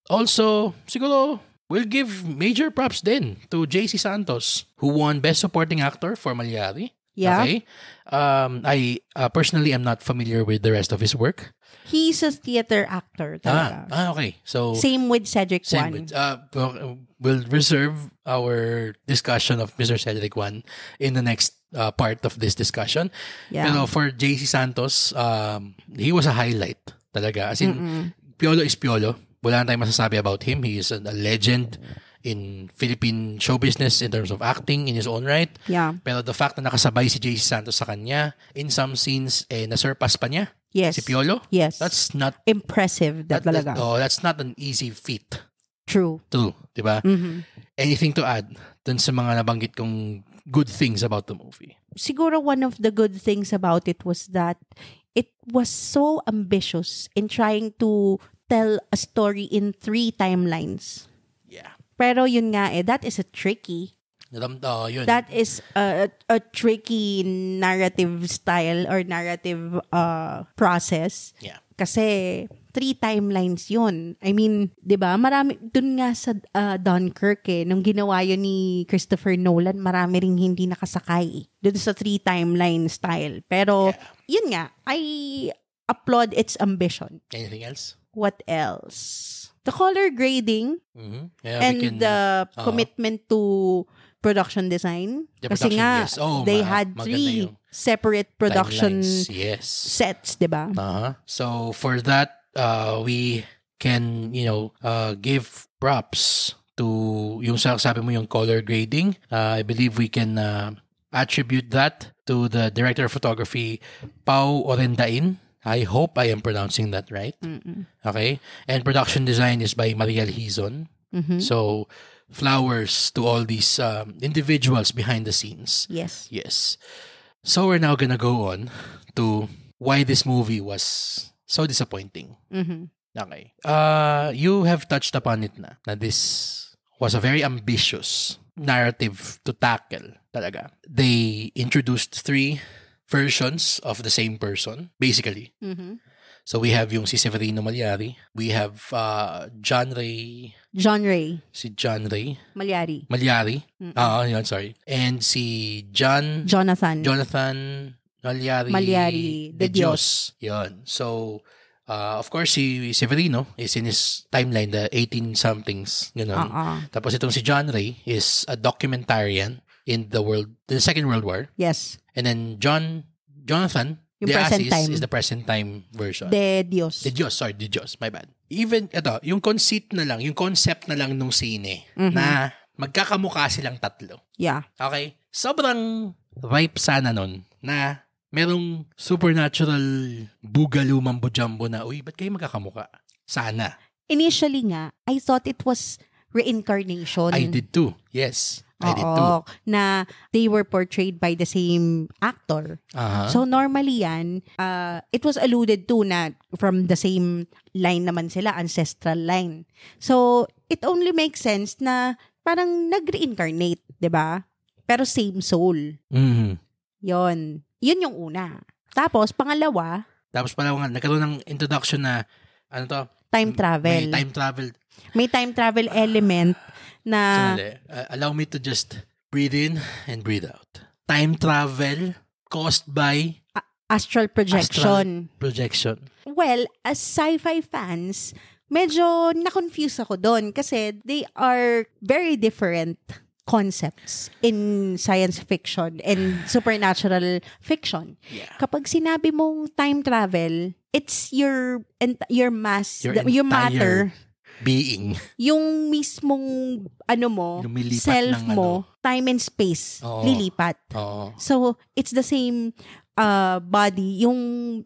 Also, siguro, we'll give major props din to JC Santos, who won Best Supporting Actor for Malyari. Yeah. Okay? I personally am not familiar with the rest of his work. He's a theater actor. Okay. So same with Cedric Juan. We'll reserve our discussion of Mr. Cedric Juan in the next part of this discussion. Yeah. Pero for JC Santos, he was a highlight talaga. As in, Piolo is Piolo. Wala na tayong masasabi about him. He is a legend in Philippine show business in terms of acting in his own right. Yeah. Pero the fact na nakasabay si JC Santos sa kanya, in some scenes, nasurpass pa niya. Yes. Si Piolo. Yes. That's not impressive. That's not an easy feat. True. Diba? Anything to add dun sa mga nabanggit kong good things about the movie? Siguro one of the good things about it was that it was so ambitious in trying to tell a story in 3 timelines. Yeah. Pero yun nga that is a tricky. Yun. That is a tricky narrative style or narrative process. Yeah. Kasi 3 3 timelines yun. I mean, 'di ba? Marami dun nga sa Dunkirk nung ginawa yun ni Christopher Nolan, marami ring hindi nakasakay dun sa 3 timeline style. Pero yun nga, I applaud its ambition. Anything else? What else? The color grading and the commitment to production design. Kasi nga, they had 3 separate production sets, diba? So, for that, we can, give props to yung sabi mo yung color grading. I believe we can attribute that to the director of photography, Pau Orendain. I hope I am pronouncing that right. Okay? And production design is by Mariel Hizon. So, flowers to all these individuals behind the scenes. Yes. So, we're now gonna go on to why this movie was so disappointing. Okay. You have touched upon it na this was a very ambitious narrative to tackle talaga. They introduced 3 versions of the same person, basically. So we have yung si Severino Malyari. We have John Ray. Si John Ray. Malyari. Yun, sorry. And si Jonathan Malyari de Dios. Yun. So, of course, si Severino is in his timeline, the 18-somethings. Tapos itong si John Ray is a documentarian in the Second World War. Yes. And then Jonathan, yung present time is the present time version. De Dios, my bad. Even, yung concept na lang nung sine na magkakamukha silang 3. Yeah. Okay? Sobrang ripe sana nun na merong supernatural boogaloo mambo-jumbo na, uy, ba't kayo magkakamukha? Sana. Initially nga, I thought it was reincarnation. I did too. Yes. I did too. Na they were portrayed by the same actor. So normally yan, it was alluded to na from the same line naman sila, ancestral line. So it only makes sense na parang nag-reincarnate, 'di ba? Pero same soul. Yun yung una. Tapos pangalawa, nagkaroon ng introduction na time travel. May time travel element na allow me to just breathe in and breathe out. Time travel caused by astral projection. Well, as sci-fi fans, medyo na-confuse ako doon kasi they are very different concepts in science fiction and supernatural fiction. Yeah. Kapag sinabi mong time travel, it's your mass, your matter, being. Yung mismong self mo, time and space, lilipat. So, it's the same body, yung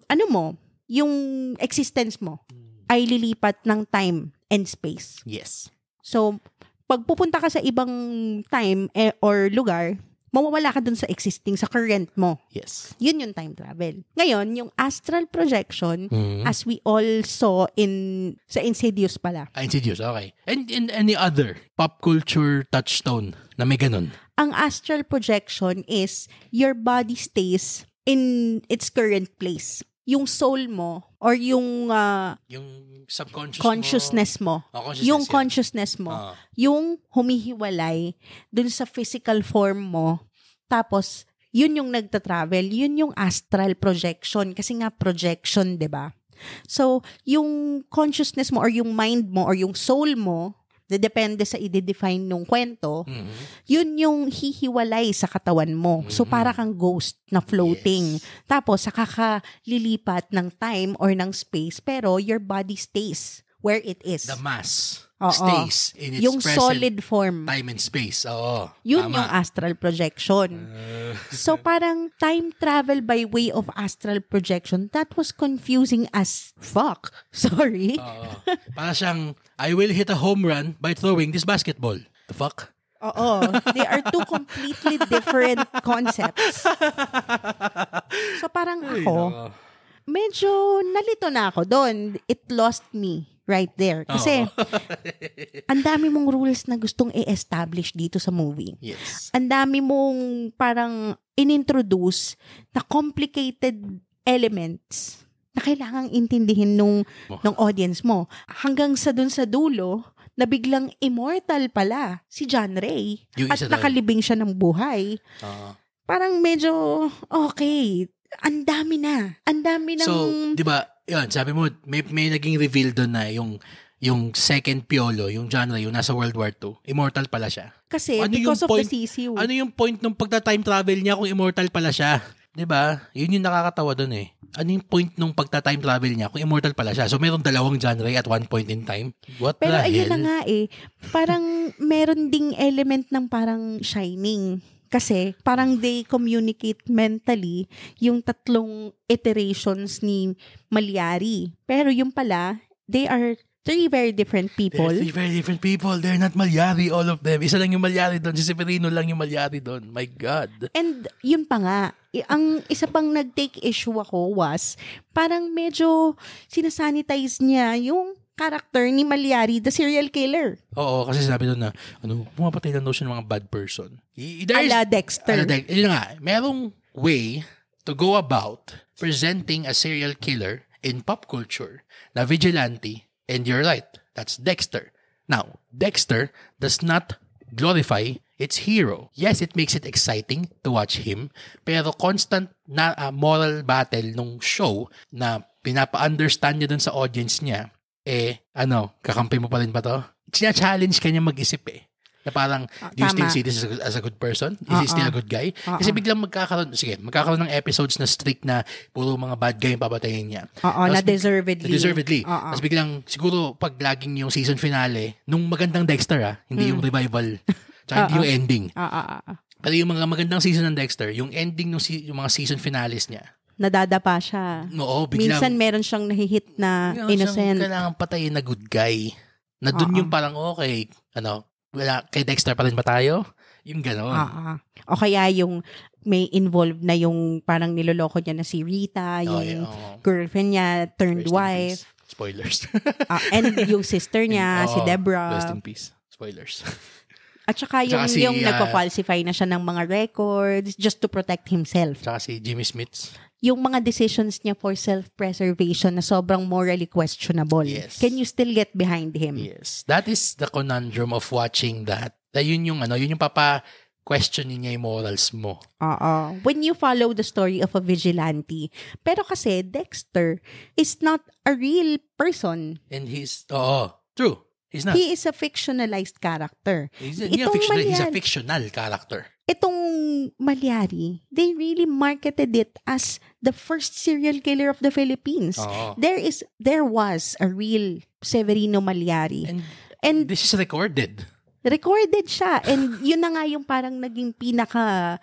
yung existence mo ay lilipat ng time and space. Yes. So, pag pupunta ka sa ibang time or lugar, mawawala ka dun sa existing, sa current mo. Yes. Yun yung time travel. Ngayon, yung astral projection, as we all saw sa Insidious pala. Insidious, okay. And in any other pop culture touchstone na may ganun? Ang astral projection is your body stays in its current place. Yung soul mo or yung consciousness mo. Yung consciousness mo. Yung humihiwalay dun sa physical form mo. Tapos, yun yung nagta-travel. Yun yung astral projection. Kasi nga projection, 'di ba? So, yung consciousness mo or yung mind mo or yung soul mo, depende sa i-define nung kwento, yun yung hihiwalay sa katawan mo. So, para kang ghost na floating. Yes. Tapos, saka ka lilipat ng time or ng space, pero your body stays where it is. The mass stays in its yung present solid form. Time and space. Yun yung astral projection. So, parang time travel by way of astral projection, that was confusing as fuck. Sorry. Parang siyang, I will hit a home run by throwing this basketball. The fuck? They are two completely different concepts. So, parang ako, medyo nalito na ako doon. It lost me right there. Kasi, ang dami mong rules na gustong i-establish dito sa movie. Yes. Ang dami mong parang inintroduce na complicated elements na kailangang intindihin nung audience mo. Hanggang sa dun sa dulo, na biglang immortal pala si John Ray. At nakalibing siya ng buhay. Parang medyo, okay, ang dami na. Ang dami ng... So, di ba, yun, sabi mo, may naging reveal doon na yung second Piolo, yung John Ray, yung nasa World War II, immortal pala siya. Kasi, because of the CCU. Ano yung point nung pagta-time travel niya kung immortal pala siya? Diba? Yun yung nakakatawa dun eh. Ano yung point nung pagta-time travel niya kung immortal pala siya? So, meron dalawang John Ray at one point in time? What Pero the hell? Pero ayun na nga eh. Parang meron ding element ng parang Shining. Kasi parang they communicate mentally yung tatlong iterations ni Mallari. Pero yung pala, they are three very different people. They're three very different people. They're not Mallari, all of them. Isa lang yung Mallari doon. Si Severino lang yung Mallari doon. My God. And yun pa nga, ang isa pang nag-take issue ako was, parang medyo sinasanitize niya yung character ni Mallari, the serial killer. Oo, kasi sabi doon na, pumapatay na daw siya ng mga bad person. Ala Dexter. Yun nga, merong way to go about presenting a serial killer in pop culture na vigilante. And you're right, that's Dexter. Now, Dexter does not glorify its hero. Yes, it makes it exciting to watch him, pero constant na moral battle nung show na pinapa-understand niya dun sa audience niya, kakampi mo pa rin ba to? Challenge ka niya mag-isip eh. Na parang, do you still see this as a good person? Is he still a good guy? Kasi biglang magkakaroon ng episodes na strict na puro mga bad guy yung papatayin niya. Na deservedly. Tapos biglang, siguro, pag laging yung season finale, nung magandang Dexter hindi yung revival, tsaka hindi yung ending. Pero yung mga magandang season ng Dexter, yung ending ng yung mga season finales niya, nadadapa siya. Oo, biglang, minsan meron siyang nahihit na innocent. Kailangan patayin na good guy. Na dun yung parang, okay, wala, kay Dexter pa rin ba tayo? Yung gano'n. O kaya yung may involved na yung parang niloloko niya na si Rita, yung girlfriend niya, turned wife. Spoilers. And yung sister niya, si Deborah. Rest in peace. Spoilers. At saka yung nagpa-falsify na siya ng mga records just to protect himself. Tsaka si Jimmy Smits. Yung mga decisions niya for self-preservation na sobrang morally questionable. Yes. Can you still get behind him? Yes. That is the conundrum of watching that. Yun yung papa-questionin niya yung morals mo. When you follow the story of a vigilante. Pero kasi, Dexter is not a real person. And true. He's not. He is a fictionalized character. He's a fictional character. Itong Mallari, they really marketed it as the first serial killer of the Philippines. There was a real Severino Mallari. And this is recorded. Recorded siya. And yun na nga yung parang naging pinaka,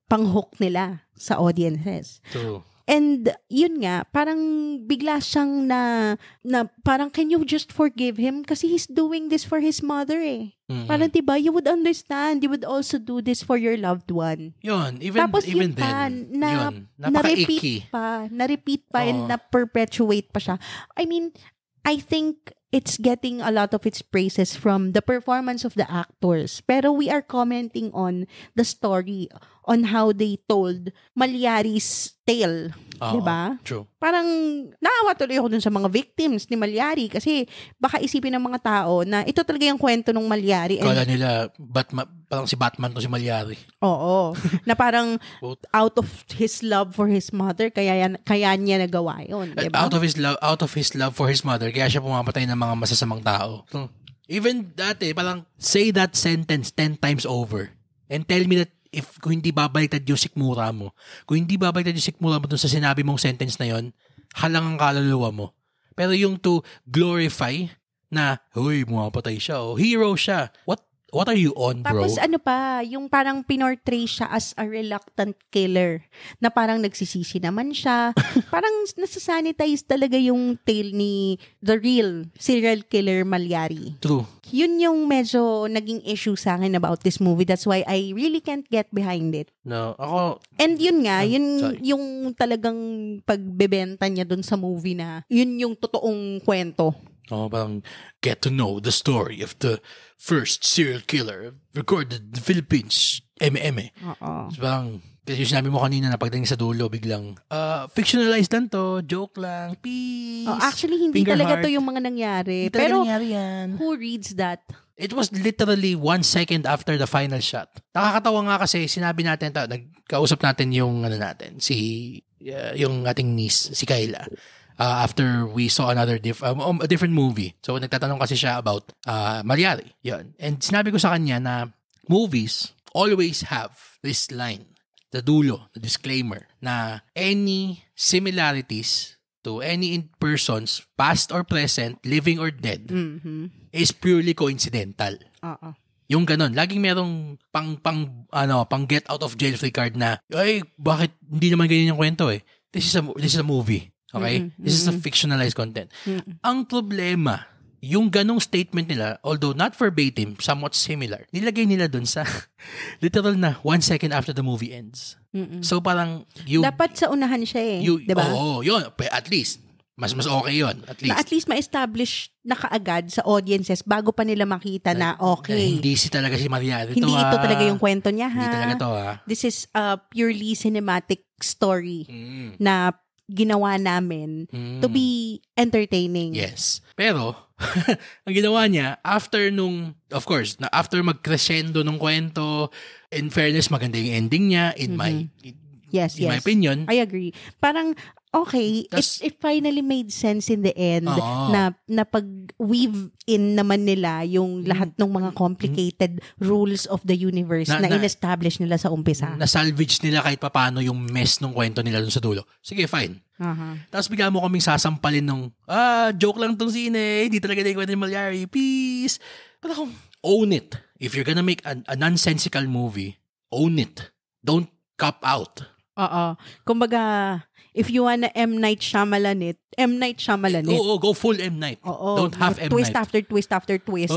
pang-hook nila sa audiences. True. And yun nga, parang bigla siyang na parang can you just forgive him? Kasi he's doing this for his mother eh. Mm-hmm. Parang diba, you would understand, you would also do this for your loved one. Yun, Tapos even then, napaka-icky. Na-repeat pa and na-perpetuate pa siya. I mean, I think it's getting a lot of its praises from the performance of the actors. Pero we are commenting on the story, on how they told Mallari's tale. Diba? True. Parang naawa tuloy ako dun sa mga victims ni Mallari kasi baka isipin ng mga tao na ito talaga yung kwento ng Mallari. Kala nila, parang si Batman to si Mallari. Oo. Na parang out of his love for his mother, kaya niya nagawa yun. Diba? Out of his love for his mother, kaya siya pumapatay ng mga masasamang tao. Even dati, parang say that sentence 10 times over and tell me that kung hindi babaliktad yung sikmura mo, dun sa sinabi mong sentence na yon, halang ang kaluluwa mo. Pero yung to glorify na, mapatay siya, hero siya. What are you on, bro? Tapos yung parang pinortray siya as a reluctant killer. Na parang nagsisisi naman siya. Parang nasasanitize talaga yung tale ni the real serial killer Mallari. True. Yun yung medyo naging issue sa akin about this movie. That's why I really can't get behind it. No, ako... And yun nga, yung talagang pagbebenta niya dun sa movie na yun yung totoong kwento. Parang get to know the story of the first serial killer recorded in the Philippines. So, parang Kasi yung sinabi mo kanina na pagdating sa dulo, biglang, fictionalized lang to, joke lang, peace. Actually, hindi talaga to yung mga nangyari. Pero, nangyari yan. Who reads that? It was literally 1 second after the final shot. Nakakatawa nga kasi sinabi natin, nagkausap natin yung yung ating niece, si Kayla. After we saw a different movie. So, nagtatanong kasi siya about Malyari. Yun. And sinabi ko sa kanya na movies always have this line, the dulo, the disclaimer, na any similarities to any persons, past or present, living or dead, is purely coincidental. Yung ganun, laging merong pang get out of jail free card na, ay, bakit hindi naman ganyan yung kwento eh. This is a movie. Okay? This is a fictionalized content. Ang problema, yung ganong statement nila, although not verbatim, somewhat similar, nilagay nila dun sa literal na 1 second after the movie ends. So parang dapat sa unahan siya eh. Diba? Oo, yun. At least. Mas okay yun. At least. At least ma-establish na kaagad sa audiences bago pa nila makita na okay. Hindi talaga si Malyari. Hindi ito talaga yung kwento niya ha. Hindi talaga to ha. This is a purely cinematic story na ginawa namin to be entertaining. Yes. Pero, ang ginawa niya, after mag-crescendo nung kwento, in fairness, maganda yung ending niya, in my opinion. I agree. Parang, okay, it finally made sense in the end na pag-weave in naman nila yung lahat ng mga complicated rules of the universe na in-establish nila sa umpisa. Na-salvage nila kahit papano yung mess ng kwento nila dun sa dulo. Sige, fine. Tapos bigla mo kaming sasampalin nung, joke lang tong sine, hindi talaga na yung kwento ni Malyari, peace. Pero kung, own it. If you're gonna make a nonsensical movie, own it. Don't cop out. Kumbaga, if you wanna M. Night Shyamalan it. Go full M. Night. Don't half M. Night. Twist after twist after twist.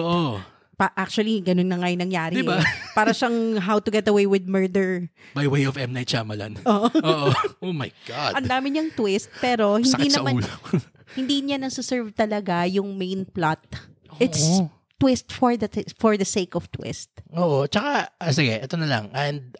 Actually, ganun na nga yung nangyari. Diba? Para siyang How to Get Away with Murder. By way of M. Night Shyamalan. Oh my God. Ang dami niyang twist, pero hindi niya nasuserve talaga yung main plot. It's twist for the sake of twist. Oo. Tsaka, sige, ito na lang. And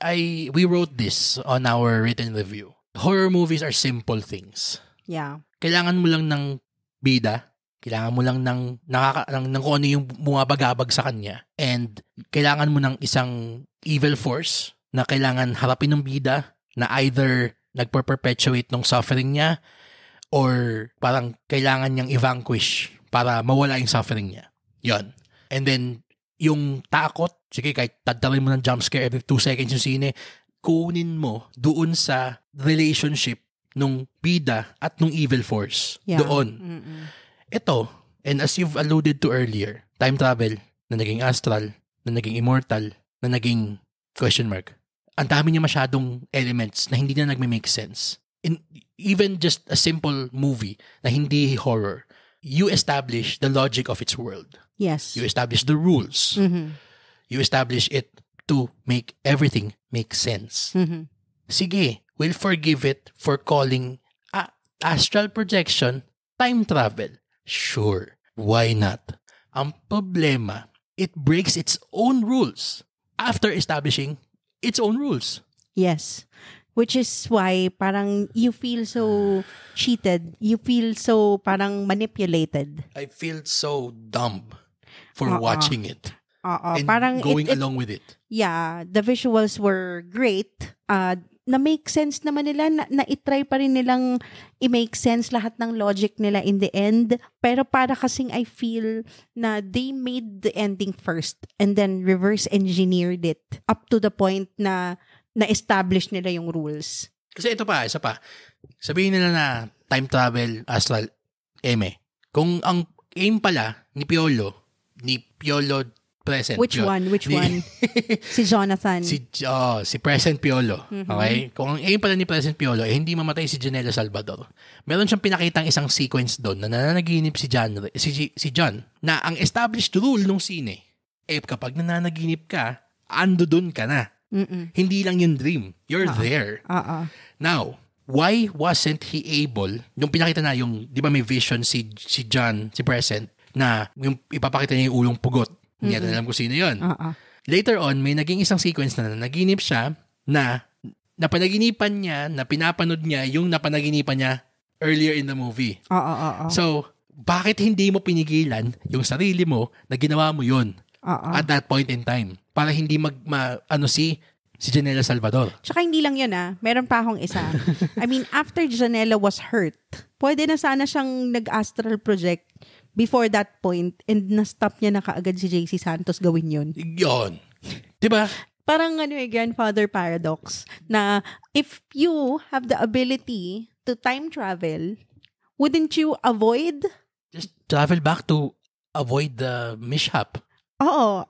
we wrote this on our written review. Horror movies are simple things. Yeah. Kailangan mo lang ng bida. Kailangan mo lang ng kung ano yung bumabagabag sa kanya. And kailangan mo ng isang evil force na kailangan harapin ng bida na either nagper-perpetuate ng suffering niya or parang kailangan niyang i-vanquish para mawala yung suffering niya. Yon. And then, yung takot, sige, kahit tadtarin mo ng jump scare every 2 seconds yung sine, kunin mo doon sa relationship nung bida at nung evil force. Yeah. Doon. Ito, and as you've alluded to earlier, time travel, na naging astral, na naging immortal, na naging question mark. Ang dami niya masyadong elements na hindi na nagme-make sense. Even just a simple movie na hindi horror, you establish the logic of its world. Yes. You establish the rules. You establish it to make everything make sense. Sige, we'll forgive it for calling astral projection time travel. Sure, why not? Ang problema, it breaks its own rules after establishing its own rules. Yes. Which is why parang you feel so cheated. You feel so parang manipulated. I feel so dumb for watching it. And parang going along with it. Yeah, the visuals were great. Na-make sense naman nila, na-itry pa rin nilang i-make sense lahat ng logic nila in the end. Pero para kasing I feel na they made the ending first and then reverse engineered it up to the point na na-establish nila yung rules. Kasi isa pa. Sabihin nila na time travel, astral, kung ang aim pala ni Piolo present. Which one? Si Jonathan. Si Present Piolo. Okay? Kung ang aim pala ni Present Piolo, hindi mamatay si Janela Salvador. Meron siyang pinakitang isang sequence doon na nananaginip si John na ang established rule nung sine, kapag nananaginip ka, ando doon ka na. Hindi lang yung dream. You're there. Now, why wasn't he able, yung pinakita na yung, di ba may vision si John, si Present, na yung ipapakita niya yung ulong pugot. Hindi natin alam kung sino yun. Later on, may naging isang sequence na naginip siya na napanaginipan niya, na pinapanood niya yung napanaginipan niya earlier in the movie. So, bakit hindi mo pinigilan yung sarili mo na ginawa mo yun at that point in time? Para hindi si Janela Salvador. Tsaka hindi lang yun meron pa akong isa. I mean, after Janela was hurt, pwede na sana siyang nag-astral project before that point and na-stop niya na kaagad si JC Santos gawin yun. Yun. Diba? Parang grandfather paradox na if you have the ability to time travel, wouldn't you avoid? Just travel back to avoid the mishap. Oo.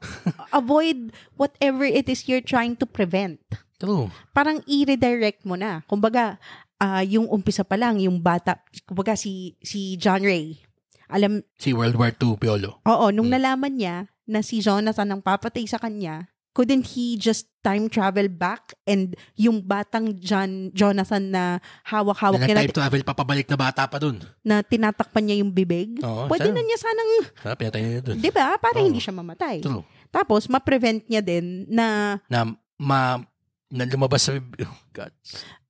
Avoid whatever it is you're trying to prevent. True. Parang i-redirect mo na. Kumbaga, yung umpisa pa lang, yung bata, kumbaga si John Ray. Si World War II, Piolo. Oo. Nung nalaman niya na si Jonathan ang papatay sa kanya, couldn't he just time travel back and yung batang Jonathan na hawak-hawak niya time travel papabalik na bata pa dun. Na tinatakpan niya yung bibig. Pwede na niya sanang pinatay niya dun. Diba? Para hindi siya mamatay. True. Tapos ma-prevent niya din na lumabas sa God.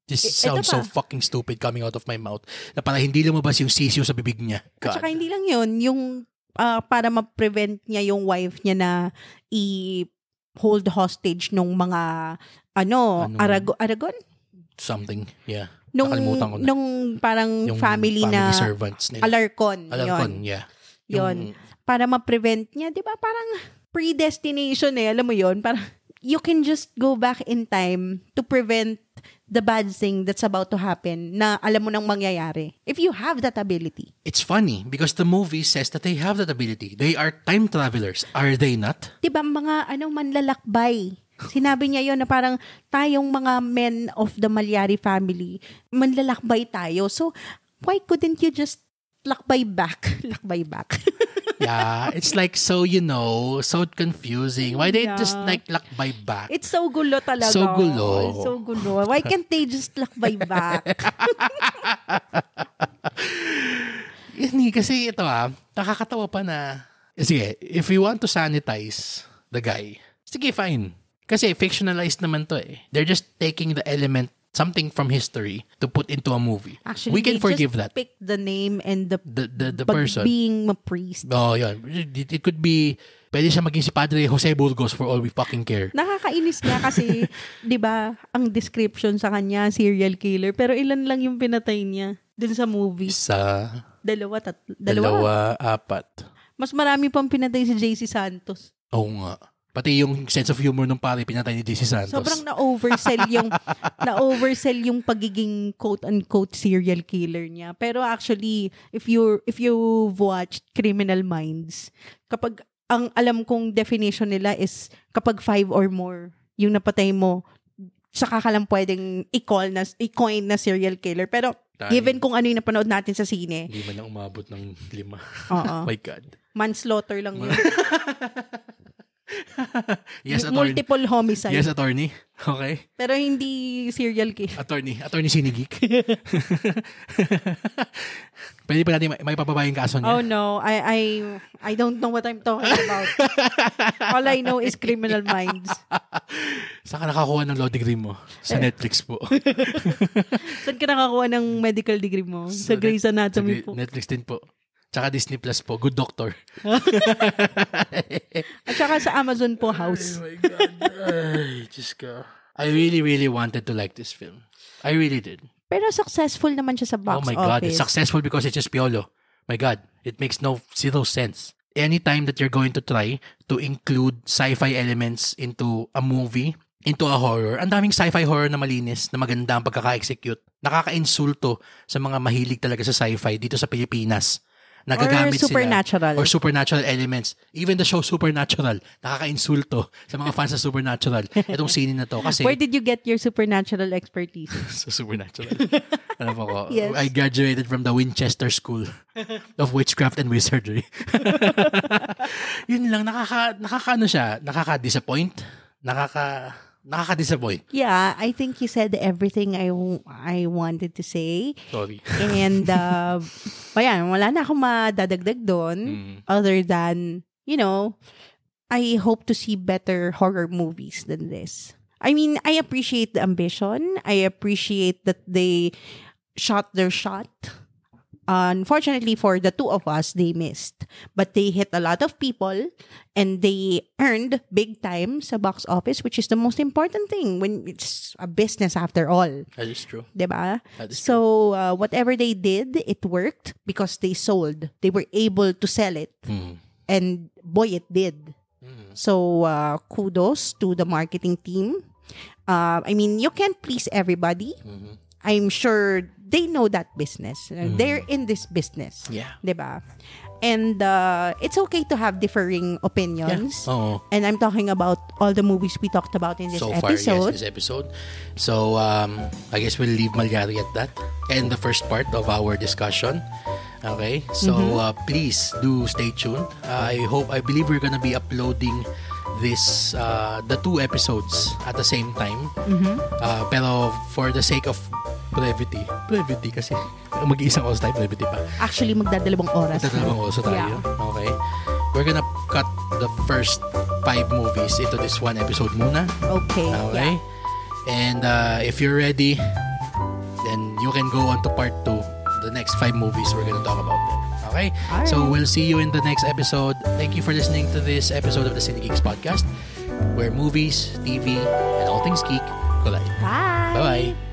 This sounds so fucking stupid coming out of my mouth. Na para hindi lumabas yung sisiyo sa bibig niya. God. At saka hindi lang yun, yung para ma-prevent niya yung wife niya na hold hostage nung mga Aragon? Something, yeah. Nakalimutan ko na. Nung parang yung family na servants nila. Alarcon, yeah. Yun. Para ma-prevent niya, 'di ba? Parang predestination alam mo 'yon, parang you can just go back in time to prevent the bad thing that's about to happen na alam mo nang mangyayari. If you have that ability. It's funny because the movie says that they have that ability. They are time travelers. Are they not? Diba mga manlalakbay. Sinabi niya yon na parang tayong mga men of the Malyari family, manlalakbay tayo. So, why couldn't you just lakbay back? Lakbay back. Yeah, it's like so confusing. Why they just lakbay back? It's so gulo talaga. So gulo. It's so gulo. Why can't they just lakbay back? Kasi ito nakakatawa pa na. Sige, if you want to sanitize the guy, sige, fine. Kasi fictionalized naman to They're just taking the element, something from history to put into a movie. Actually, we can forgive that. Pick the name and the person being a priest. Oh, yun. It could be, pwede siya maging si Padre Jose Burgos for all we fucking care. Nakakainis nga kasi, 'di ba, ang description sa kanya serial killer, pero ilan lang yung pinatay niya dun sa movie? Dalawa, apat. Mas marami pang pinatay si JC Santos. Oo nga. Pati yung sense of humor ng pare pinatay ni JC Santos. Sobrang na-oversell yung pagiging quote-unquote serial killer niya. Pero actually, if you've watched Criminal Minds, kapag ang alam kong definition nila is kapag 5 or more yung napatay mo, saka ka lang pwedeng i-coin na serial killer. Pero given kung ano yung napanood natin sa sine, hindi man lang umabot ng 5. Oo. My God. Manslaughter lang yun. Yes, attorney. Multiple homicide. Yes, attorney. Okay. Pero hindi serial killer. Attorney Sinigik. Pwede pa natin may pababayang kaso niya. Oh no, I don't know what I'm talking about. All I know is Criminal Minds. Saan ka nakakuha ng law degree mo? Sa Netflix po. Saan ka nakakuha ng medical degree mo? Sa Grey's Anatomy po. Netflix din po. Tsaka Disney Plus po. Good Doctor. At saka sa Amazon po, House. Oh my God. Ay, Diyos ko. I really, really wanted to like this film. I really did. Pero successful naman siya sa box office. Oh my God. It's successful because it's just Piolo. My God. It makes zero sense. Anytime that you're going to try to include sci-fi elements into a movie, into a horror, ang daming sci-fi horror na malinis, na maganda ang pagkaka-execute. Nakaka-insulto sa mga mahilig talaga sa sci-fi dito sa Pilipinas. Nagagamit supernatural. Or supernatural elements. Even the show Supernatural, nakaka-insulto sa mga fans sa Supernatural. Itong scene na to. Kasi, where did you get your supernatural expertise? Sa Supernatural. Alam mo ko, yes. I graduated from the Winchester School of Witchcraft and Wizardry. Yun lang, nakaka-disappoint. Nakaka-disappoint. Yeah, I think you said everything I wanted to say. Sorry. And, wala na akong madadagdag doon. Other than, I hope to see better horror movies than this. I mean, I appreciate the ambition. I appreciate that they shot their shot. Unfortunately for the two of us, they missed. But they hit a lot of people and they earned big time sa box office, which is the most important thing when it's a business after all. That is true. Diba? That is so, whatever they did, it worked because they sold. They were able to sell it. And boy, it did. So, kudos to the marketing team. I mean, you can't please everybody. I'm sure they know that business. They're in this business. Yeah. Diba? And it's okay to have differing opinions. Yeah. And I'm talking about all the movies we talked about in this episode. So far, yes, this episode. So, I guess we'll leave Malyari at that. And the first part of our discussion. Okay? So, please do stay tuned. I believe we're gonna be uploading this the 2 episodes at the same time. Pero for the sake of brevity kasi mag-iisang oras tayo, brevity pa. Actually, magdadalawang oras tayo. Yeah. Okay. We're gonna cut the first 5 movies into this 1 episode muna. Okay. Yeah. And if you're ready, then you can go on to part 2. The next 5 movies we're gonna talk about them. Okay? All right. So we'll see you in the next episode. Thank you for listening to this episode of the Cine Geeks podcast, where movies, TV, and all things geek collide. Bye! Bye-bye!